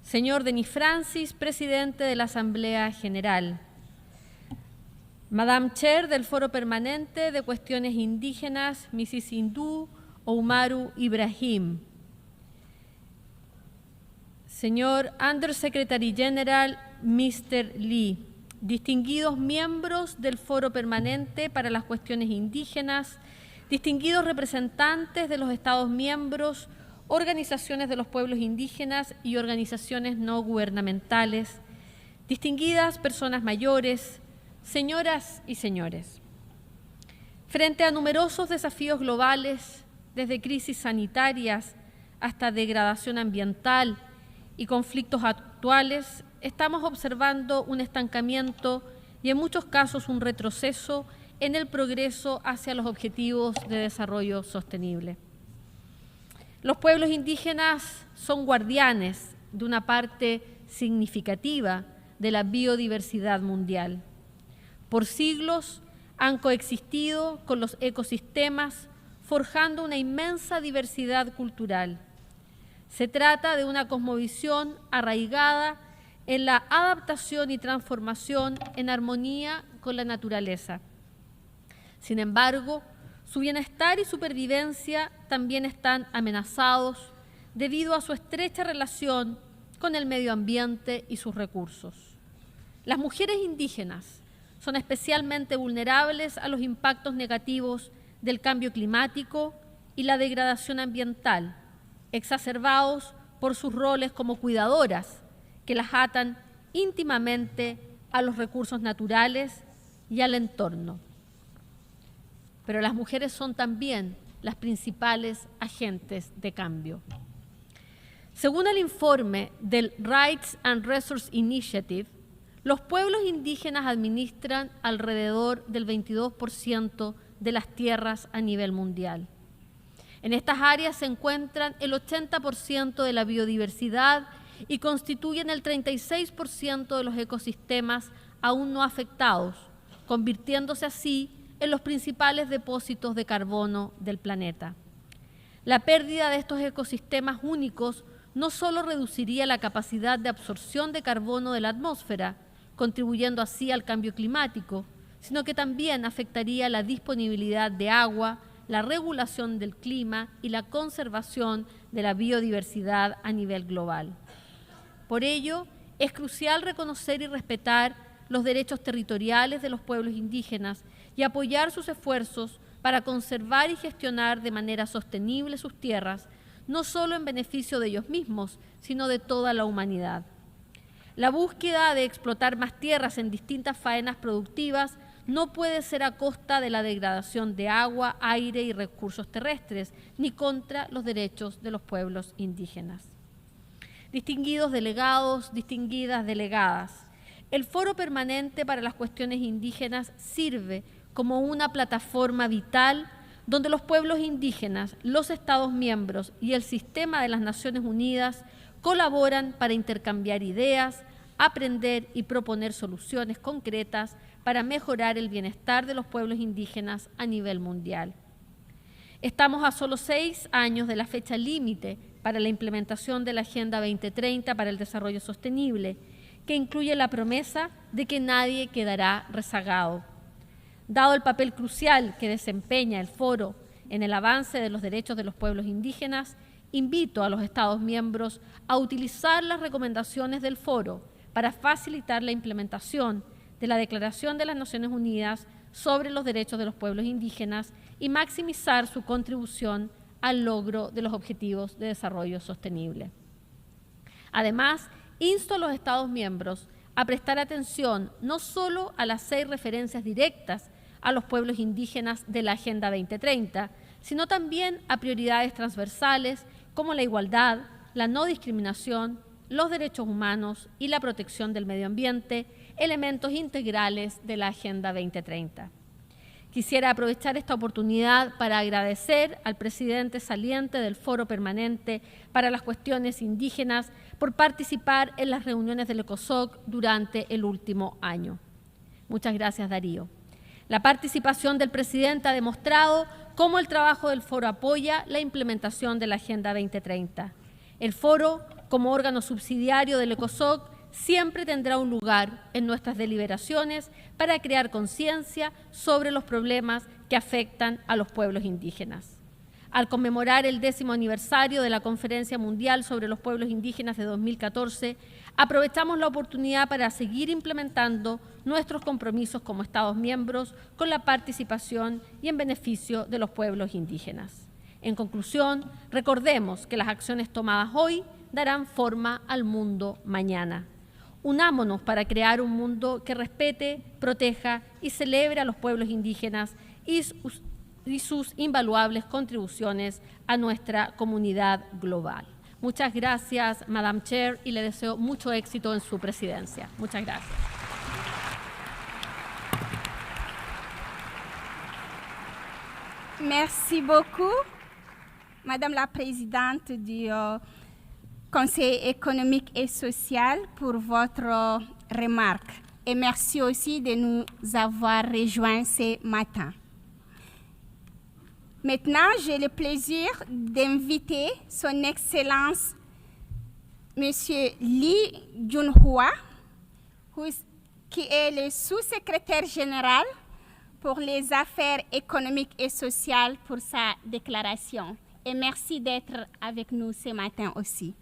Señor Denis Francis, Presidente de la Asamblea General. Madam Chair del Foro Permanente de Cuestiones Indígenas, Mrs. Hindú Oumaru Ibrahim. Señor Undersecretary General, Mr. Lee. Distinguidos miembros del Foro Permanente para las Cuestiones Indígenas, distinguidos representantes de los Estados miembros, organizaciones de los pueblos indígenas y organizaciones no gubernamentales, distinguidas personas mayores, señoras y señores. Frente a numerosos desafíos globales, desde crisis sanitarias hasta degradación ambiental y conflictos actuales, estamos observando un estancamiento y en muchos casos un retroceso en el progreso hacia los objetivos de desarrollo sostenible. Los pueblos indígenas son guardianes de una parte significativa de la biodiversidad mundial. Por siglos han coexistido con los ecosistemas, forjando una inmensa diversidad cultural. Se trata de una cosmovisión arraigada en la adaptación y transformación en armonía con la naturaleza. Sin embargo, su bienestar y supervivencia también están amenazados debido a su estrecha relación con el medio ambiente y sus recursos. Las mujeres indígenas son especialmente vulnerables a los impactos negativos del cambio climático y la degradación ambiental, exacerbados por sus roles como cuidadoras, que las atan íntimamente a los recursos naturales y al entorno. Pero las mujeres son también las principales agentes de cambio. Según el informe del Rights and Resource Initiative, los pueblos indígenas administran alrededor del 22% de las tierras a nivel mundial. En estas áreas se encuentran el 80% de la biodiversidad y constituyen el 36% de los ecosistemas aún no afectados, convirtiéndose así en los principales depósitos de carbono del planeta. La pérdida de estos ecosistemas únicos no solo reduciría la capacidad de absorción de carbono de la atmósfera, contribuyendo así al cambio climático, sino que también afectaría la disponibilidad de agua, la regulación del clima y la conservación de la biodiversidad a nivel global. Por ello, es crucial reconocer y respetar los derechos territoriales de los pueblos indígenas y apoyar sus esfuerzos para conservar y gestionar de manera sostenible sus tierras, no solo en beneficio de ellos mismos, sino de toda la humanidad. La búsqueda de explotar más tierras en distintas faenas productivas no puede ser a costa de la degradación de agua, aire y recursos terrestres, ni contra los derechos de los pueblos indígenas. Distinguidos delegados, distinguidas delegadas, el Foro Permanente para las Cuestiones Indígenas sirve como una plataforma vital donde los pueblos indígenas, los Estados miembros y el sistema de las Naciones Unidas colaboran para intercambiar ideas, aprender y proponer soluciones concretas para mejorar el bienestar de los pueblos indígenas a nivel mundial. Estamos a solo 6 años de la fecha límite para la implementación de la Agenda 2030 para el Desarrollo Sostenible que incluye la promesa de que nadie quedará rezagado. Dado el papel crucial que desempeña el foro en el avance de los derechos de los pueblos indígenas, invito a los Estados miembros a utilizar las recomendaciones del foro para facilitar la implementación de la Declaración de las Naciones Unidas sobre los derechos de los pueblos indígenas y maximizar su contribución al logro de los Objetivos de Desarrollo Sostenible. Además, insto a los Estados miembros a prestar atención no solo a las 6 referencias directas a los pueblos indígenas de la Agenda 2030, sino también a prioridades transversales como la igualdad, la no discriminación, los derechos humanos y la protección del medio ambiente, elementos integrales de la Agenda 2030. Quisiera aprovechar esta oportunidad para agradecer al presidente saliente del Foro Permanente para las Cuestiones Indígenas por participar en las reuniones del ECOSOC durante el último año. Muchas gracias, Darío. La participación del presidente ha demostrado cómo el trabajo del foro apoya la implementación de la Agenda 2030. El foro, como órgano subsidiario del ECOSOC, siempre tendrá un lugar en nuestras deliberaciones para crear conciencia sobre los problemas que afectan a los pueblos indígenas. Al conmemorar el 10º aniversario de la Conferencia Mundial sobre los Pueblos Indígenas de 2014, aprovechamos la oportunidad para seguir implementando nuestros compromisos como Estados miembros con la participación y en beneficio de los pueblos indígenas. En conclusión, recordemos que las acciones tomadas hoy darán forma al mundo mañana. Unámonos para crear un mundo que respete, proteja y celebre a los pueblos indígenas y sus invaluables contribuciones a nuestra comunidad global. Muchas gracias, Madam Chair, y le deseo mucho éxito en su presidencia. Muchas gracias. Merci beaucoup, Madame la Présidente du Conseil économique et social, pour votre remarque. Et merci aussi de nous avoir rejoints ce matin. Maintenant, j'ai le plaisir d'inviter Son Excellence Monsieur Lee Junhua, qui est le sous-secrétaire général pour les affaires économiques et sociales, pour sa déclaration. Et merci d'être avec nous ce matin aussi.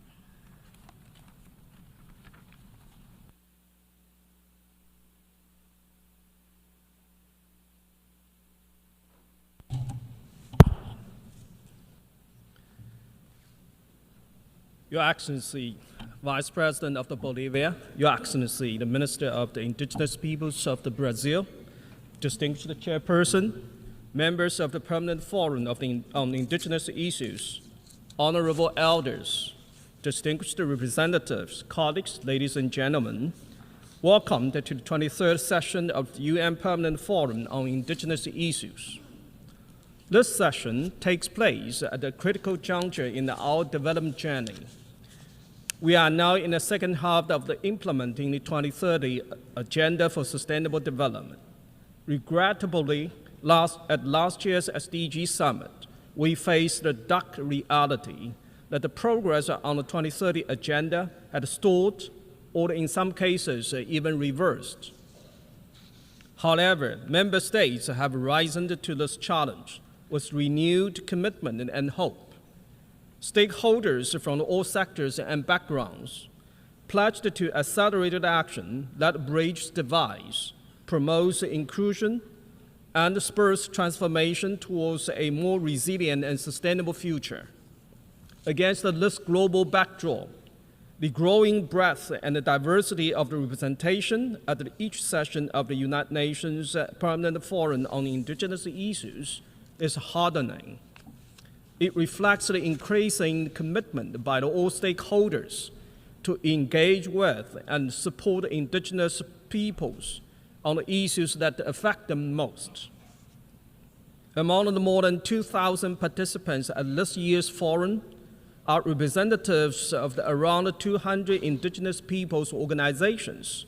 Your Excellency, Vice President of the Bolivia, Your Excellency, the Minister of the Indigenous Peoples of the Brazil, distinguished Chairperson, members of the Permanent Forum on Indigenous Issues, honorable elders, distinguished representatives, colleagues, ladies and gentlemen, welcome to the 23rd session of the UN Permanent Forum on Indigenous Issues. This session takes place at a critical juncture in our development journey. We are now in the second half of implementing the 2030 Agenda for Sustainable Development. Regrettably, at last year's SDG Summit, we faced the dark reality that the progress on the 2030 Agenda had stalled or in some cases even reversed. However, member states have risen to this challenge with renewed commitment and hope. Stakeholders from all sectors and backgrounds pledged to accelerated action that bridges divides, promotes inclusion, and spurs transformation towards a more resilient and sustainable future. Against this global backdrop, the growing breadth and the diversity of the representation at each session of the United Nations Permanent Forum on Indigenous Issues is hardening. It reflects the increasing commitment by all stakeholders to engage with and support indigenous peoples on the issues that affect them most. Among the more than 2,000 participants at this year's forum are representatives of around 200 indigenous peoples organizations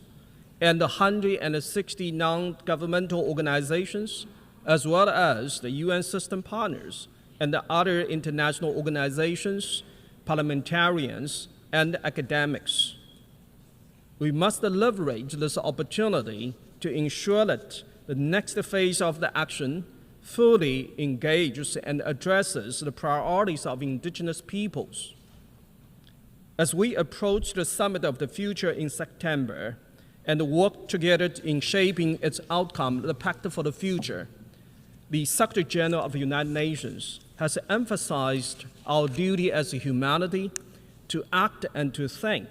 and 160 non-governmental organizations, as well as the UN system partners and the other international organizations, parliamentarians, and academics. We must leverage this opportunity to ensure that the next phase of the action fully engages and addresses the priorities of Indigenous peoples. As we approach the Summit of the Future in September and work together in shaping its outcome, the Pact for the Future, the Secretary General of the United Nations has emphasized our duty as a humanity to act and to think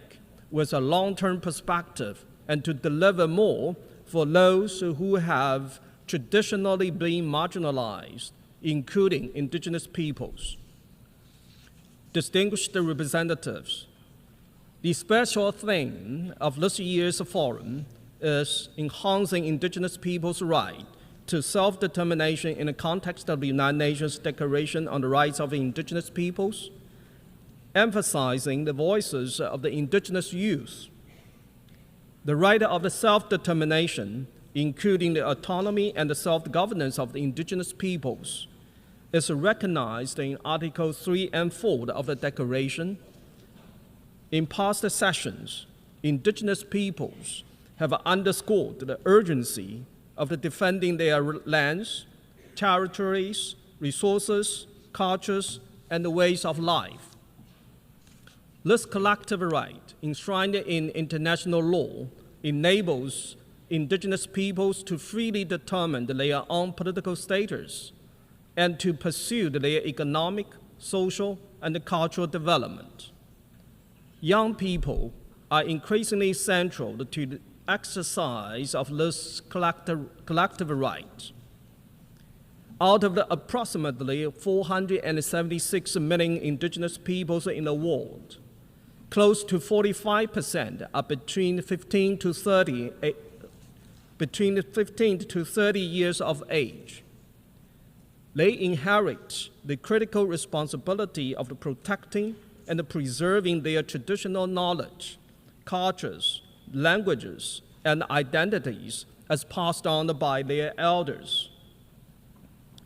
with a long-term perspective and to deliver more for those who have traditionally been marginalized, including Indigenous peoples. Distinguished representatives, the special theme of this year's forum is enhancing Indigenous peoples' right to self-determination in the context of the United Nations Declaration on the Rights of Indigenous Peoples, emphasizing the voices of the Indigenous youth. The right of the self-determination, including the autonomy and the self-governance of the Indigenous peoples, is recognized in Article 3 and 4 of the Declaration. In past sessions, Indigenous peoples have underscored the urgency of defending their lands, territories, resources, cultures, and the ways of life. This collective right, enshrined in international law, enables Indigenous peoples to freely determine their own political status and to pursue their economic, social, and cultural development. Young people are increasingly central to the exercise of this collective right. Out of the approximately 476 million Indigenous peoples in the world, close to 45% are between 15 to 30 years of age. They inherit the critical responsibility of protecting and preserving their traditional knowledge, cultures, languages, and identities as passed on by their elders.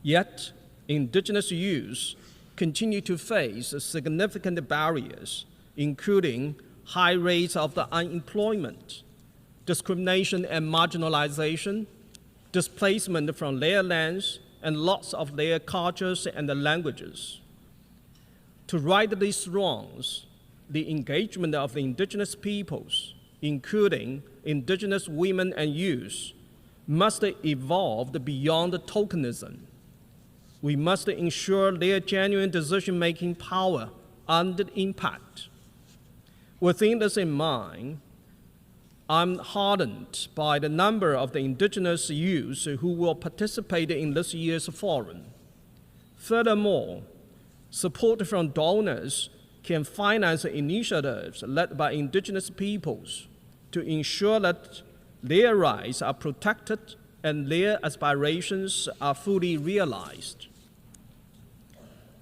Yet, Indigenous youth continue to face significant barriers, including high rates of unemployment, discrimination and marginalization, displacement from their lands, and loss of their cultures and languages. To right these wrongs, the engagement of the Indigenous peoples, including Indigenous women and youth, must evolve beyond tokenism. We must ensure their genuine decision-making power and impact. Within this in mind, I'm heartened by the number of the Indigenous youth who will participate in this year's forum. Furthermore, support from donors can finance initiatives led by Indigenous peoples to ensure that their rights are protected and their aspirations are fully realized.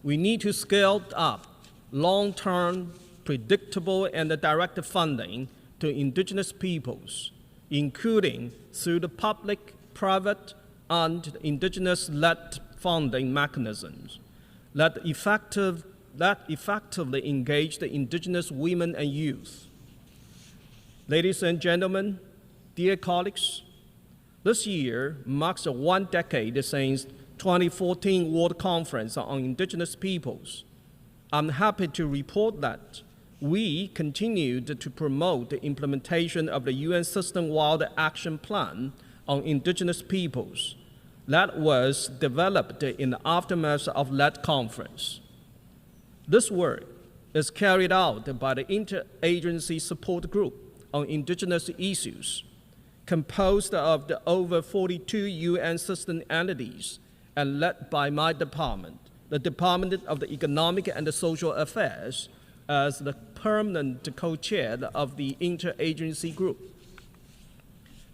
We need to scale up long-term, predictable, and direct funding to Indigenous peoples, including through the public, private, and Indigenous-led funding mechanisms that effectively engage the Indigenous women and youth. Ladies and gentlemen, dear colleagues, this year marks 1 decade since 2014 World Conference on Indigenous Peoples. I'm happy to report that we continued to promote the implementation of the UN System-Wide Action Plan on Indigenous Peoples that was developed in the aftermath of that conference. This work is carried out by the Interagency Support Group on Indigenous Issues, composed of the over 42 UN system entities and led by my department, the Department of the Economic and the Social Affairs, as the permanent co-chair of the Interagency Group.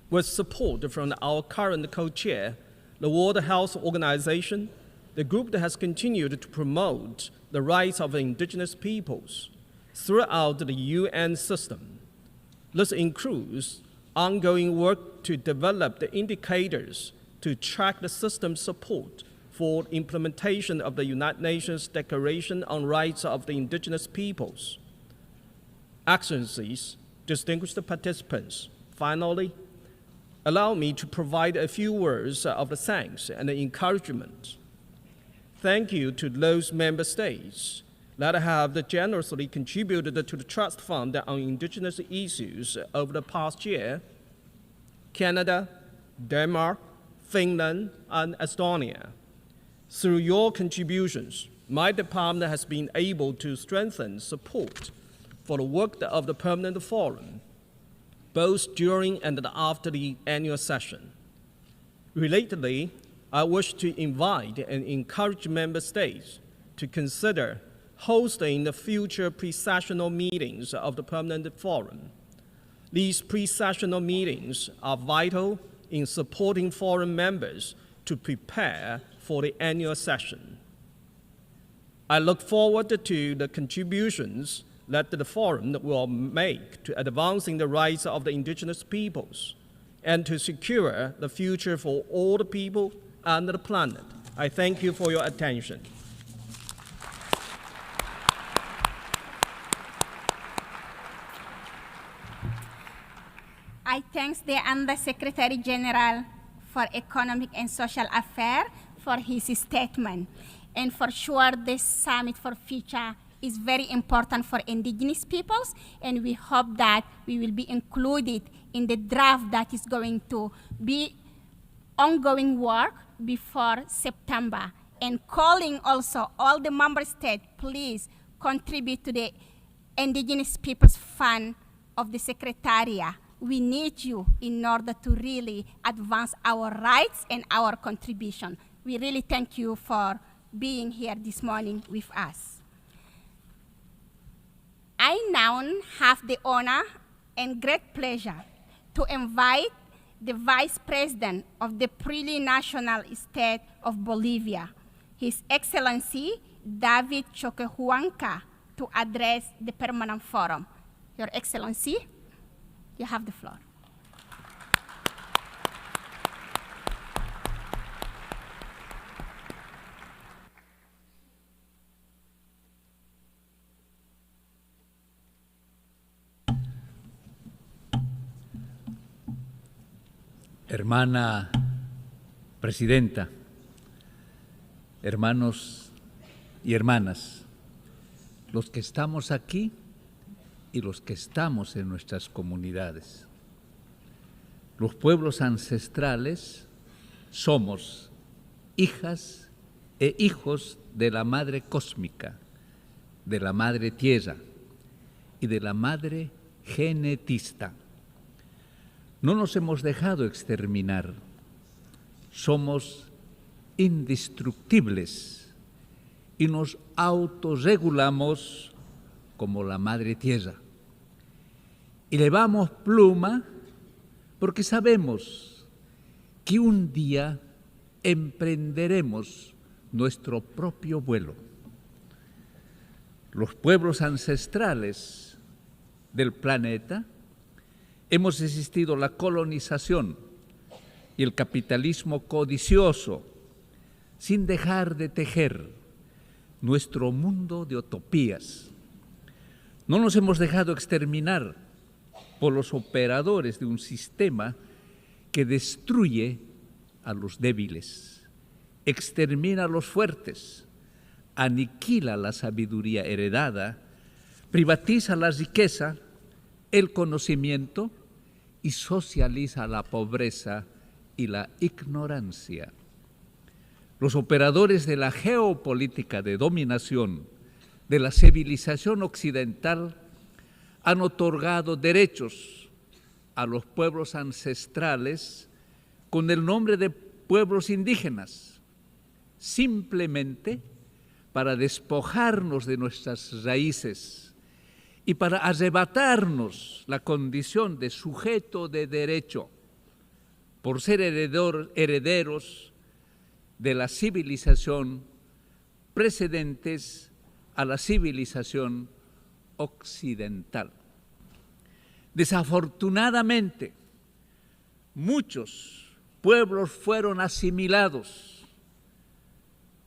With support from our current co-chair, the World Health Organization, the group has continued to promote the rights of Indigenous peoples throughout the UN system. This includes ongoing work to develop the indicators to track the system's support for implementation of the United Nations Declaration on Rights of the Indigenous Peoples. Excellencies, distinguished participants, finally, allow me to provide a few words of thanks and encouragement. Thank you to those member states that have generously contributed to the Trust Fund on Indigenous Issues over the past year: Canada, Denmark, Finland, and Estonia. Through your contributions, my department has been able to strengthen support for the work of the Permanent Forum, both during and after the annual session. Relatedly, I wish to invite and encourage member states to consider hosting the future pre-sessional meetings of the Permanent Forum. These pre-sessional meetings are vital in supporting forum members to prepare for the annual session. I look forward to the contributions that the forum will make to advancing the rights of the indigenous peoples and to secure the future for all the people and the planet. I thank you for your attention. I thank the Undersecretary General for Economic and Social Affairs for his statement. And for sure, this Summit for Future is very important for indigenous peoples, and we hope that we will be included in the draft that is going to be ongoing work before September. And calling also all the member states, please contribute to the Indigenous Peoples Fund of the Secretariat. We need you in order to really advance our rights and our contribution. We really thank you for being here this morning with us. I now have the honor and great pleasure to invite the Vice President of the plurinational state of Bolivia, His Excellency David Choquehuanca, to address the Permanent Forum. Your Excellency, you have the floor. Hermana Presidenta, hermanos y hermanas, los que estamos aquí y los que estamos en nuestras comunidades. Los pueblos ancestrales somos hijas e hijos de la Madre Cósmica, de la Madre Tierra y de la Madre Genetista. No nos hemos dejado exterminar, somos indestructibles y nos autorregulamos como la Madre Tierra. Y levamos pluma porque sabemos que un día emprenderemos nuestro propio vuelo. Los pueblos ancestrales del planeta hemos resistido la colonización y el capitalismo codicioso sin dejar de tejer nuestro mundo de utopías. No nos hemos dejado exterminar por los operadores de un sistema que destruye a los débiles, extermina a los fuertes, aniquila la sabiduría heredada, privatiza la riqueza, el conocimiento y socializa la pobreza y la ignorancia. Los operadores de la geopolítica de dominación de la civilización occidental han otorgado derechos a los pueblos ancestrales con el nombre de pueblos indígenas, simplemente para despojarnos de nuestras raíces y para arrebatarnos la condición de sujeto de derecho por ser herederos de la civilización precedentes a la civilización occidental. Desafortunadamente, muchos pueblos fueron asimilados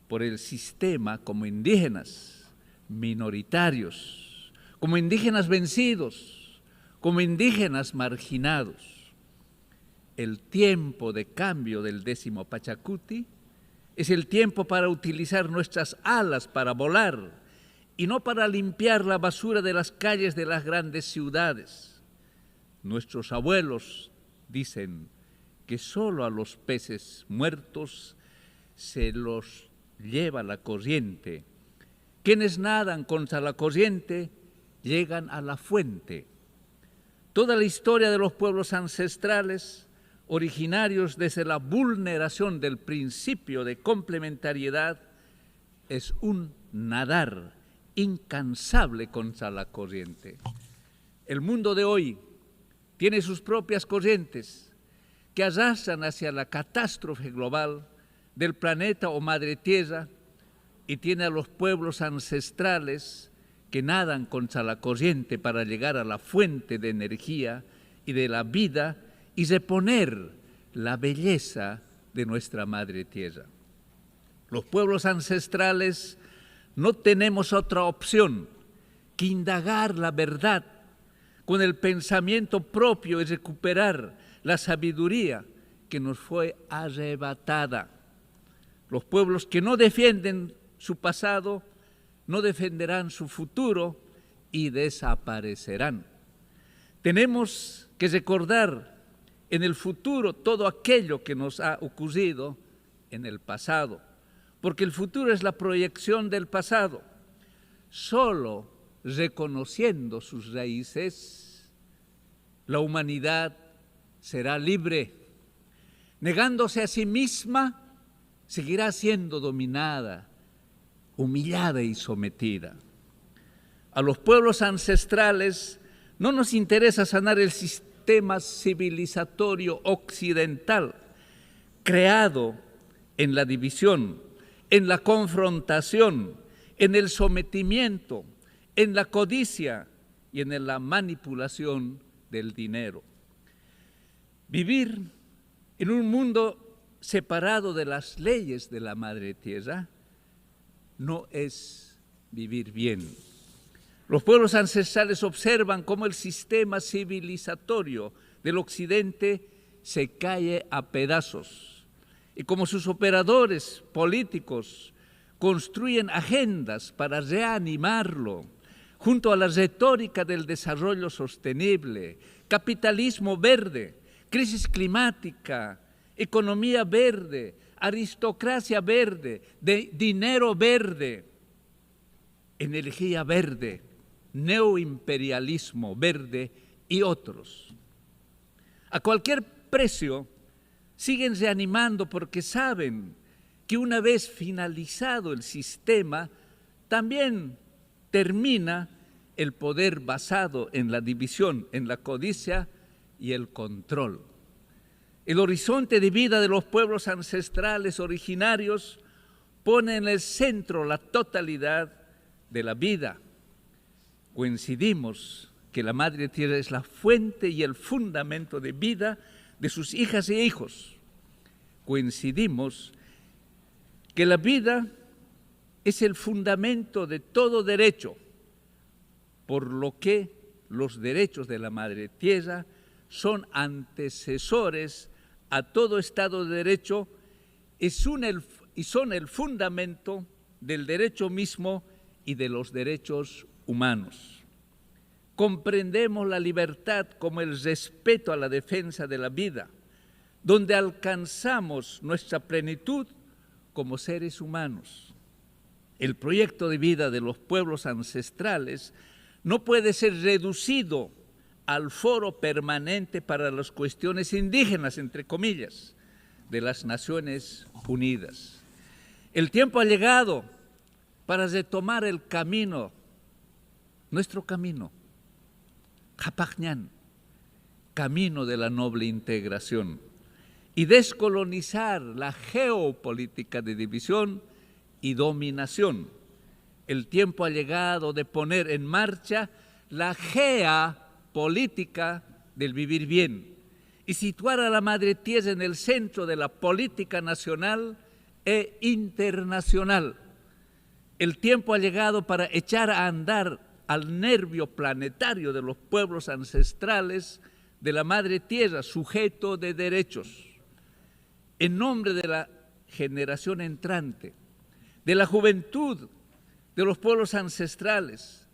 por el sistema como indígenas, minoritarios, como indígenas vencidos, como indígenas marginados. El tiempo de cambio del 10º Pachacuti es el tiempo para utilizar nuestras alas para volar y no para limpiar la basura de las calles de las grandes ciudades. Nuestros abuelos dicen que solo a los peces muertos se los lleva la corriente. Quienes nadan contra la corriente llegan a la fuente. Toda la historia de los pueblos ancestrales, originarios desde la vulneración del principio de complementariedad, es un nadar incansable contra la corriente. El mundo de hoy tiene sus propias corrientes que arrastran hacia la catástrofe global del planeta o madre tierra, y tiene a los pueblos ancestrales que nadan contra la corriente para llegar a la fuente de energía y de la vida y reponer la belleza de nuestra madre tierra. Los pueblos ancestrales no tenemos otra opción que indagar la verdad con el pensamiento propio y recuperar la sabiduría que nos fue arrebatada. Los pueblos que no defienden su pasado no defenderán su futuro y desaparecerán. Tenemos que recordar en el futuro todo aquello que nos ha ocurrido en el pasado, porque el futuro es la proyección del pasado. Solo reconociendo sus raíces, la humanidad será libre. Negándose a sí misma, seguirá siendo dominada, humillada y sometida. A los pueblos ancestrales no nos interesa sanar el sistema civilizatorio occidental, creado en la división, en la confrontación, en el sometimiento, en la codicia y en la manipulación del dinero. Vivir en un mundo separado de las leyes de la madre tierra no es vivir bien. Los pueblos ancestrales observan cómo el sistema civilizatorio del occidente se cae a pedazos y cómo sus operadores políticos construyen agendas para reanimarlo junto a la retórica del desarrollo sostenible, capitalismo verde, crisis climática, economía verde, aristocracia verde, dinero verde, energía verde, neoimperialismo verde y otros. A cualquier precio siguen reanimando porque saben que una vez finalizado el sistema, también termina el poder basado en la división, en la codicia y el control. El horizonte de vida de los pueblos ancestrales originarios pone en el centro la totalidad de la vida. Coincidimos que la Madre Tierra es la fuente y el fundamento de vida de sus hijas e hijos. Coincidimos que la vida es el fundamento de todo derecho, por lo que los derechos de la Madre Tierra son antecesores a todo Estado de Derecho y son el fundamento del derecho mismo y de los derechos humanos. Comprendemos la libertad como el respeto a la defensa de la vida, donde alcanzamos nuestra plenitud como seres humanos. El proyecto de vida de los pueblos ancestrales no puede ser reducido al foro permanente para las cuestiones indígenas, entre comillas, de las Naciones Unidas. El tiempo ha llegado para retomar el camino, nuestro camino, Japajñán, camino de la noble integración, y descolonizar la geopolítica de división y dominación. El tiempo ha llegado de poner en marcha la geopolítica del vivir bien y situar a la Madre Tierra en el centro de la política nacional e internacional. El tiempo ha llegado para echar a andar al nervio planetario de los pueblos ancestrales de la Madre Tierra, sujeto de derechos. En nombre de la generación entrante, de la juventud, de los pueblos ancestrales,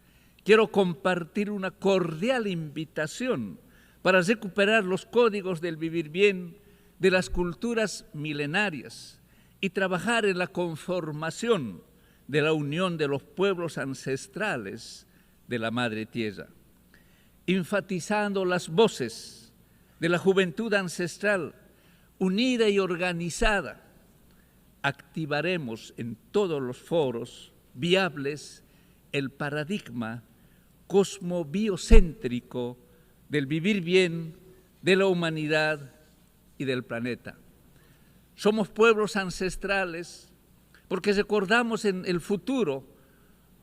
quiero compartir una cordial invitación para recuperar los códigos del vivir bien de las culturas milenarias y trabajar en la conformación de la unión de los pueblos ancestrales de la Madre Tierra, enfatizando las voces de la juventud ancestral unida y organizada. Activaremos en todos los foros viables el paradigma cosmobiocéntrico del vivir bien de la humanidad y del planeta. Somos pueblos ancestrales porque recordamos en el futuro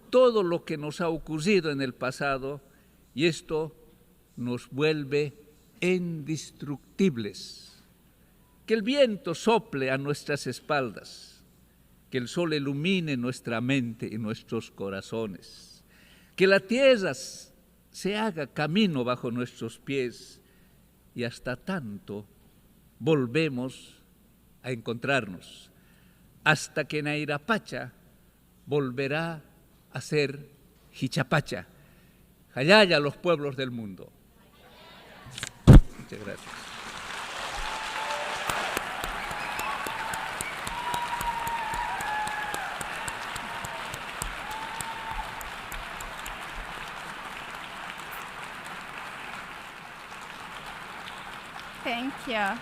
todo lo que nos ha ocurrido en el pasado y esto nos vuelve indestructibles. Que el viento sople a nuestras espaldas, que el sol ilumine nuestra mente y nuestros corazones, que la tierra se haga camino bajo nuestros pies y hasta tanto volvemos a encontrarnos, hasta que Nairapacha volverá a ser Hichapacha. Jayaya, los pueblos del mundo. Muchas gracias. Thank you.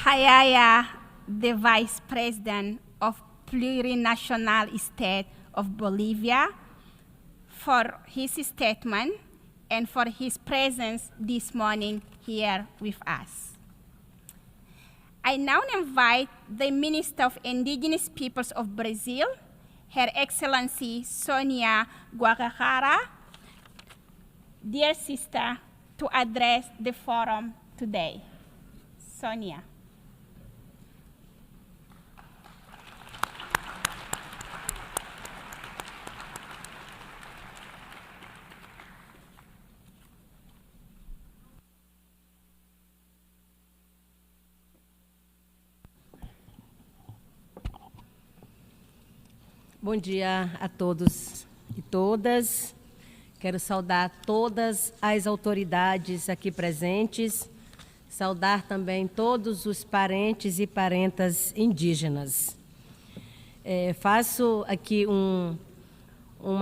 Hayaya, the Vice President of Plurinational State of Bolivia, for his statement and for his presence this morning here with us. I now invite the Minister of Indigenous Peoples of Brazil, Her Excellency Sonia Guajajara, dear sister, to address the forum today. Sonia. Bom dia a todos e todas. Quero saudar todas as autoridades aqui presentes, saudar também todos os parentes e parentas indígenas. Faço aqui um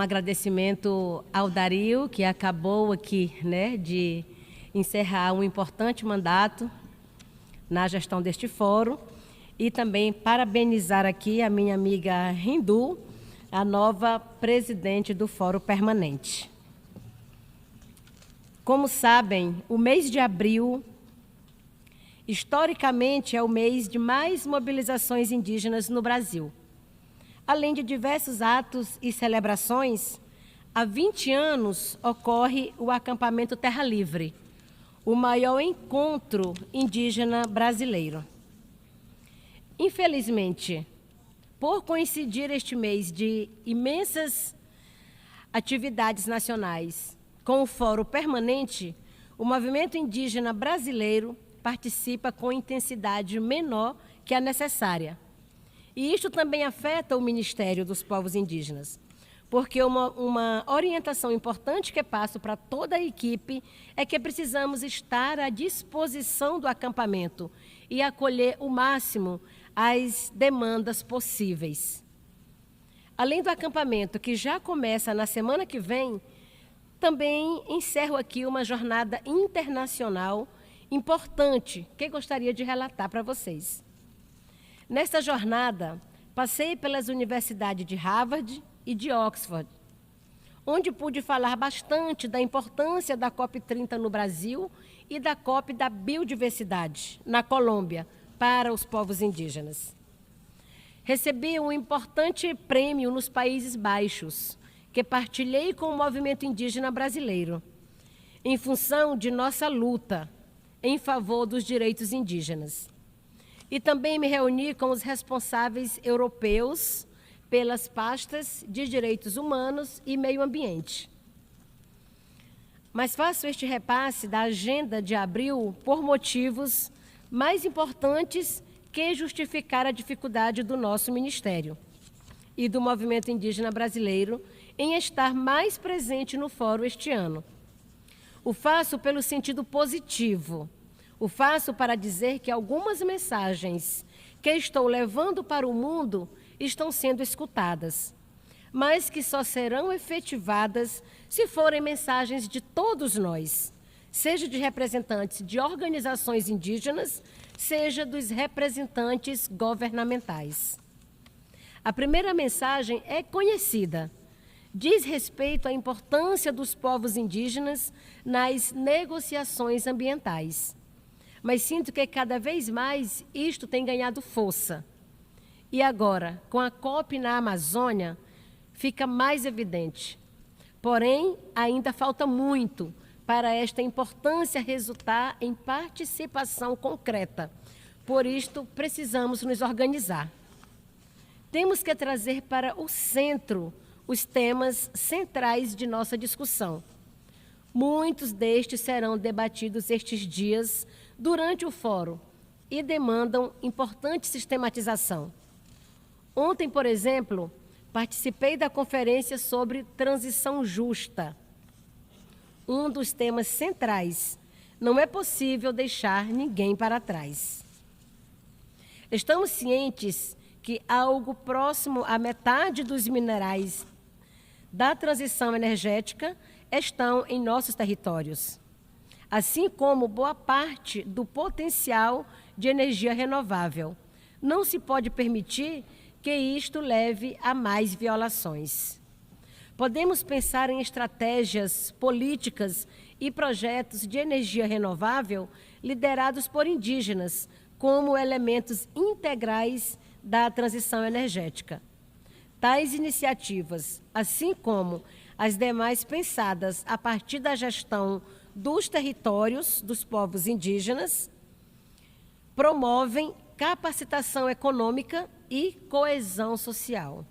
agradecimento ao Dario, que acabou aqui, né, de encerrar um importante mandato na gestão deste fórum, e também parabenizar aqui a minha amiga Hindu, a nova presidente do Fórum Permanente. Como sabem, o mês de abril, historicamente, é o mês de mais mobilizações indígenas no Brasil. Além de diversos atos e celebrações, há 20 anos ocorre o acampamento Terra Livre, o maior encontro indígena brasileiro. Infelizmente, por coincidir este mês de imensas atividades nacionais com o Fórum Permanente, o movimento indígena brasileiro participa com intensidade menor que a necessária. E isto também afeta o Ministério dos Povos Indígenas, porque uma orientação importante que passo para toda a equipe é que precisamos estar à disposição do acampamento e acolher o máximo as demandas possíveis. Além do acampamento, que já começa na semana que vem, também encerro aqui uma jornada internacional importante que gostaria de relatar para vocês. Nesta jornada, passei pelas universidades de Harvard e de Oxford, onde pude falar bastante da importância da COP30 no Brasil e da COP da Biodiversidade, na Colômbia, para os povos indígenas. Recebi um importante prêmio nos Países Baixos, que partilhei com o movimento indígena brasileiro, em função de nossa luta em favor dos direitos indígenas. E também me reuni com os responsáveis europeus pelas pastas de Direitos Humanos e Meio Ambiente. Mas faço este repasse da agenda de abril por motivos mais importantes que justificar a dificuldade do nosso Ministério e do movimento indígena brasileiro em estar mais presente no fórum este ano. O faço pelo sentido positivo. O faço para dizer que algumas mensagens que estou levando para o mundo estão sendo escutadas, mas que só serão efetivadas se forem mensagens de todos nós, seja de representantes de organizações indígenas, seja dos representantes governamentais. A primeira mensagem é conhecida. Diz respeito à importância dos povos indígenas nas negociações ambientais. Mas sinto que cada vez mais isto tem ganhado força. E agora, com a COP na Amazônia, fica mais evidente. Porém, ainda falta muito para esta importância resultar em participação concreta. Por isto, precisamos nos organizar. Temos que trazer para o centro os temas centrais de nossa discussão. Muitos destes serão debatidos estes dias durante o fórum e demandam importante sistematização. Ontem, por exemplo, participei da conferência sobre transição justa. Um dos temas centrais. Não é possível deixar ninguém para trás. Estamos cientes que algo próximo à metade dos minerais da transição energética estão em nossos territórios, assim como boa parte do potencial de energia renovável. Não se pode permitir que isto leve a mais violações. Podemos pensar em estratégias políticas e projetos de energia renovável liderados por indígenas como elementos integrais da transição energética. Tais iniciativas, assim como as demais pensadas a partir da gestão dos territórios dos povos indígenas, promovem capacitação econômica e coesão social.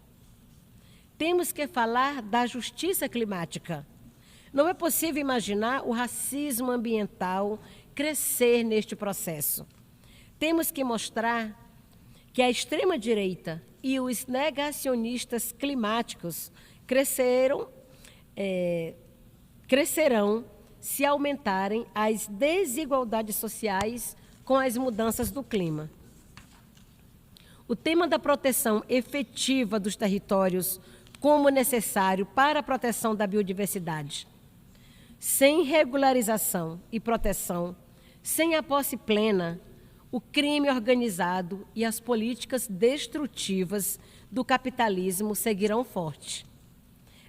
Temos que falar da justiça climática. Não é possível imaginar o racismo ambiental crescer neste processo. Temos que mostrar que a extrema-direita e os negacionistas climáticos crescerão se aumentarem as desigualdades sociais com as mudanças do clima. O tema da proteção efetiva dos territórios como necessário para a proteção da biodiversidade. Sem regularização e proteção, sem a posse plena, o crime organizado e as políticas destrutivas do capitalismo seguirão forte.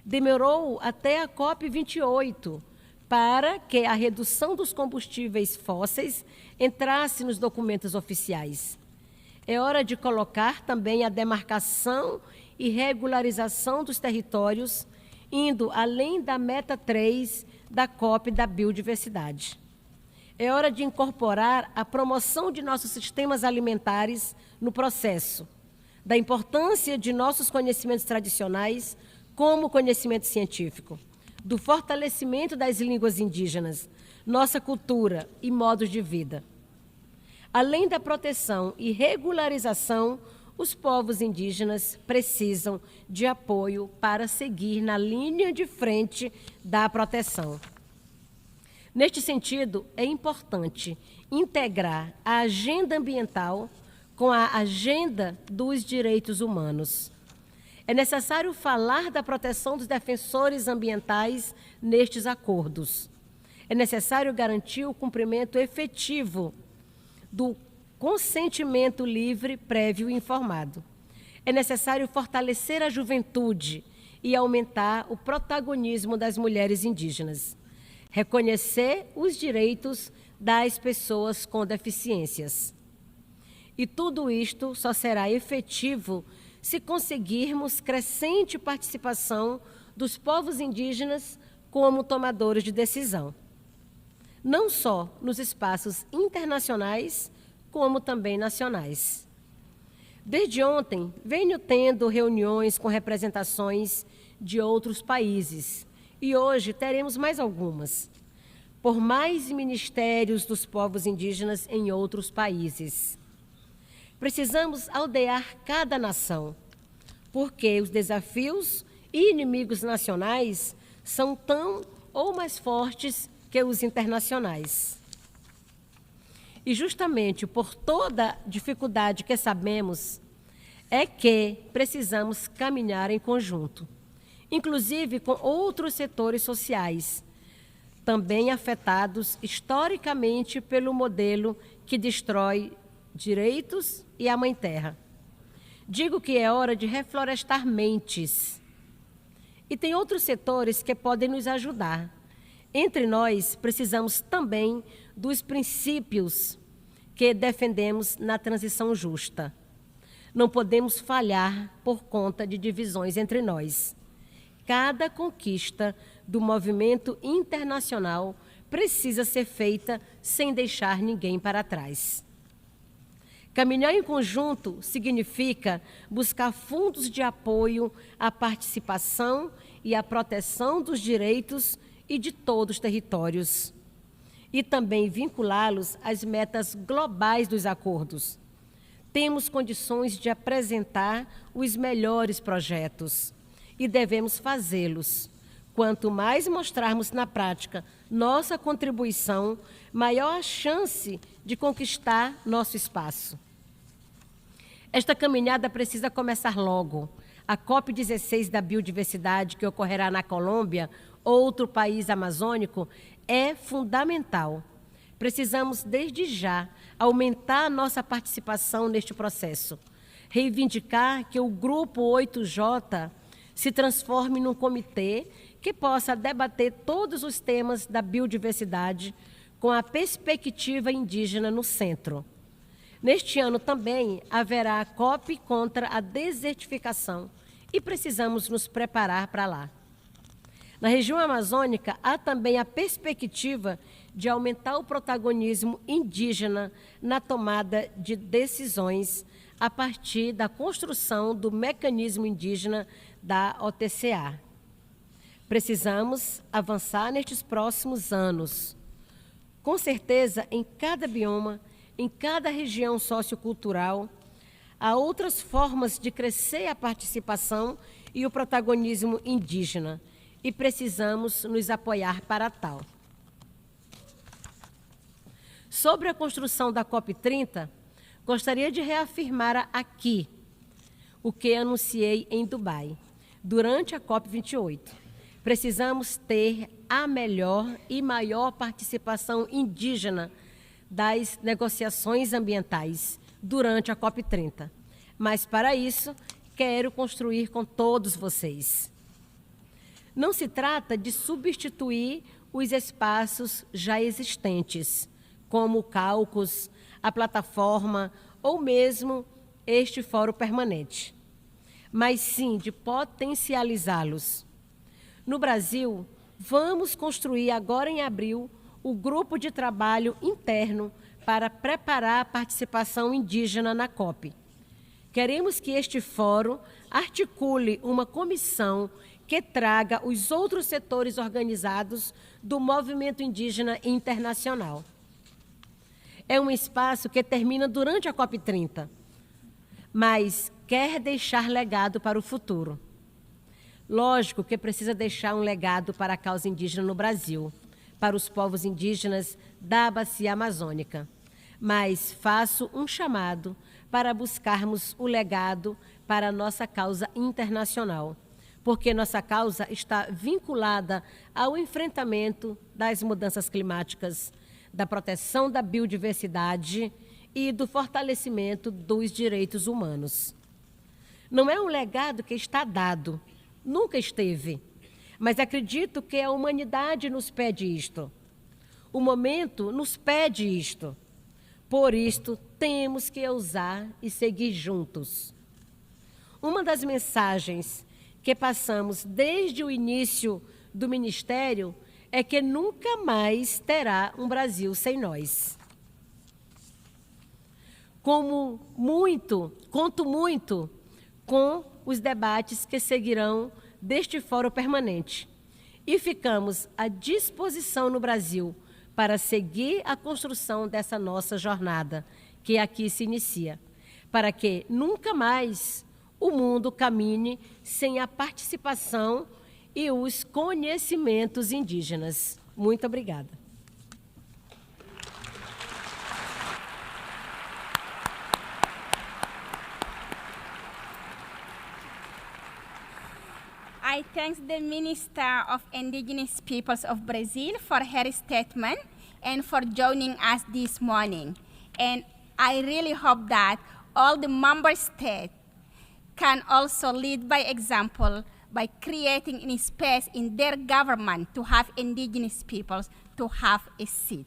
Demorou até a COP28 para que a redução dos combustíveis fósseis entrasse nos documentos oficiais. É hora de colocar também a demarcação e regularização dos territórios, indo além da meta 3 da COP da biodiversidade. É hora de incorporar a promoção de nossos sistemas alimentares no processo, da importância de nossos conhecimentos tradicionais como conhecimento científico, do fortalecimento das línguas indígenas, nossa cultura e modos de vida. Além da proteção e regularização, os povos indígenas precisam de apoio para seguir na linha de frente da proteção. Neste sentido, é importante integrar a agenda ambiental com a agenda dos direitos humanos. É necessário falar da proteção dos defensores ambientais nestes acordos. É necessário garantir o cumprimento efetivo do consentimento livre, prévio e informado. É necessário fortalecer a juventude e aumentar o protagonismo das mulheres indígenas. Reconhecer os direitos das pessoas com deficiências. E tudo isto só será efetivo se conseguirmos crescente participação dos povos indígenas como tomadores de decisão, não só nos espaços internacionais, como também nacionais. Desde ontem, venho tendo reuniões com representações de outros países e hoje teremos mais algumas, por mais ministérios dos povos indígenas em outros países. Precisamos aldear cada nação, porque os desafios e inimigos nacionais são tão ou mais fortes que os internacionais. E justamente por toda dificuldade que sabemos, é que precisamos caminhar em conjunto, inclusive com outros setores sociais, também afetados historicamente pelo modelo que destrói direitos e a Mãe Terra. Digo que é hora de reflorestar mentes. E tem outros setores que podem nos ajudar. Entre nós, precisamos também dos princípios que defendemos na transição justa. Não podemos falhar por conta de divisões entre nós. Cada conquista do movimento internacional precisa ser feita sem deixar ninguém para trás. Caminhar em conjunto significa buscar fundos de apoio à participação e à proteção dos direitos e de todos os territórios, e também vinculá-los às metas globais dos acordos. Temos condições de apresentar os melhores projetos e devemos fazê-los. Quanto mais mostrarmos na prática nossa contribuição, maior a chance de conquistar nosso espaço. Esta caminhada precisa começar logo. A COP16 da biodiversidade, que ocorrerá na Colômbia, outro país amazônico, é fundamental. Precisamos, desde já, aumentar a nossa participação neste processo. Reivindicar que o Grupo 8J se transforme num comitê que possa debater todos os temas da biodiversidade com a perspectiva indígena no centro. Neste ano também haverá a COP contra a desertificação e precisamos nos preparar para lá. Na região amazônica, há também a perspectiva de aumentar o protagonismo indígena na tomada de decisões a partir da construção do mecanismo indígena da OTCA. Precisamos avançar nestes próximos anos. Com certeza, em cada bioma, em cada região sociocultural, há outras formas de crescer a participação e o protagonismo indígena, e precisamos nos apoiar para tal. Sobre a construção da COP30, gostaria de reafirmar aqui o que anunciei em Dubai, durante a COP28. Precisamos ter a melhor e maior participação indígena das negociações ambientais durante a COP30. Mas, para isso, quero construir com todos vocês. Não se trata de substituir os espaços já existentes, como o Caucus, a plataforma ou mesmo este fórum permanente, mas sim de potencializá-los. No Brasil, vamos construir agora em abril o grupo de trabalho interno para preparar a participação indígena na COP. Queremos que este fórum articule uma comissão que traga os outros setores organizados do movimento indígena internacional. É um espaço que termina durante a COP30, mas quer deixar legado para o futuro. Lógico que precisa deixar um legado para a causa indígena no Brasil, para os povos indígenas da Bacia Amazônica, mas faço um chamado para buscarmos o legado para a nossa causa internacional, porque nossa causa está vinculada ao enfrentamento das mudanças climáticas, da proteção da biodiversidade e do fortalecimento dos direitos humanos. Não é um legado que está dado, nunca esteve, mas acredito que a humanidade nos pede isto. O momento nos pede isto. Por isto, temos que ousar e seguir juntos. Uma das mensagens que passamos desde o início do Ministério é que nunca mais terá um Brasil sem nós. conto muito com os debates que seguirão deste fórum permanente. E ficamos à disposição no Brasil para seguir a construção dessa nossa jornada, que aqui se inicia, para que nunca mais o mundo caminhe sem a participação e os conhecimentos indígenas. Muito obrigada. I thank the Minister of Indigenous Peoples of Brazil for her statement and for joining us this morning. And I really hope that all the member states can also lead by example by creating a space in their government to have indigenous peoples to have a seat.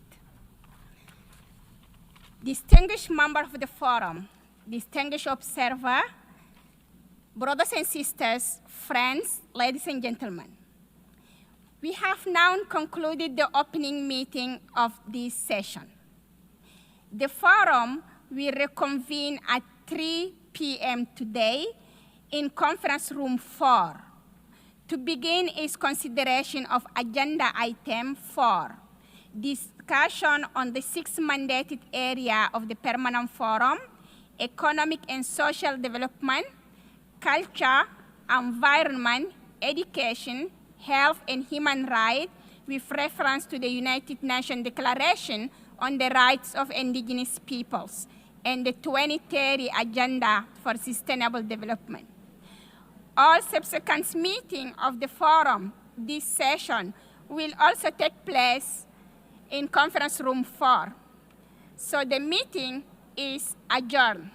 Distinguished member of the forum, distinguished observer, brothers and sisters, friends, ladies and gentlemen, we have now concluded the opening meeting of this session. The forum will reconvene at 3 p.m. today in conference room 4 to begin its consideration of agenda item 4, discussion on the 6 mandated area of the permanent forum, economic and social development, culture, environment, education, health, and human rights, with reference to the United Nations Declaration on the Rights of Indigenous Peoples and the 2030 Agenda for Sustainable Development. All subsequent meetings of the forum this session will also take place in conference room 4. So the meeting is adjourned.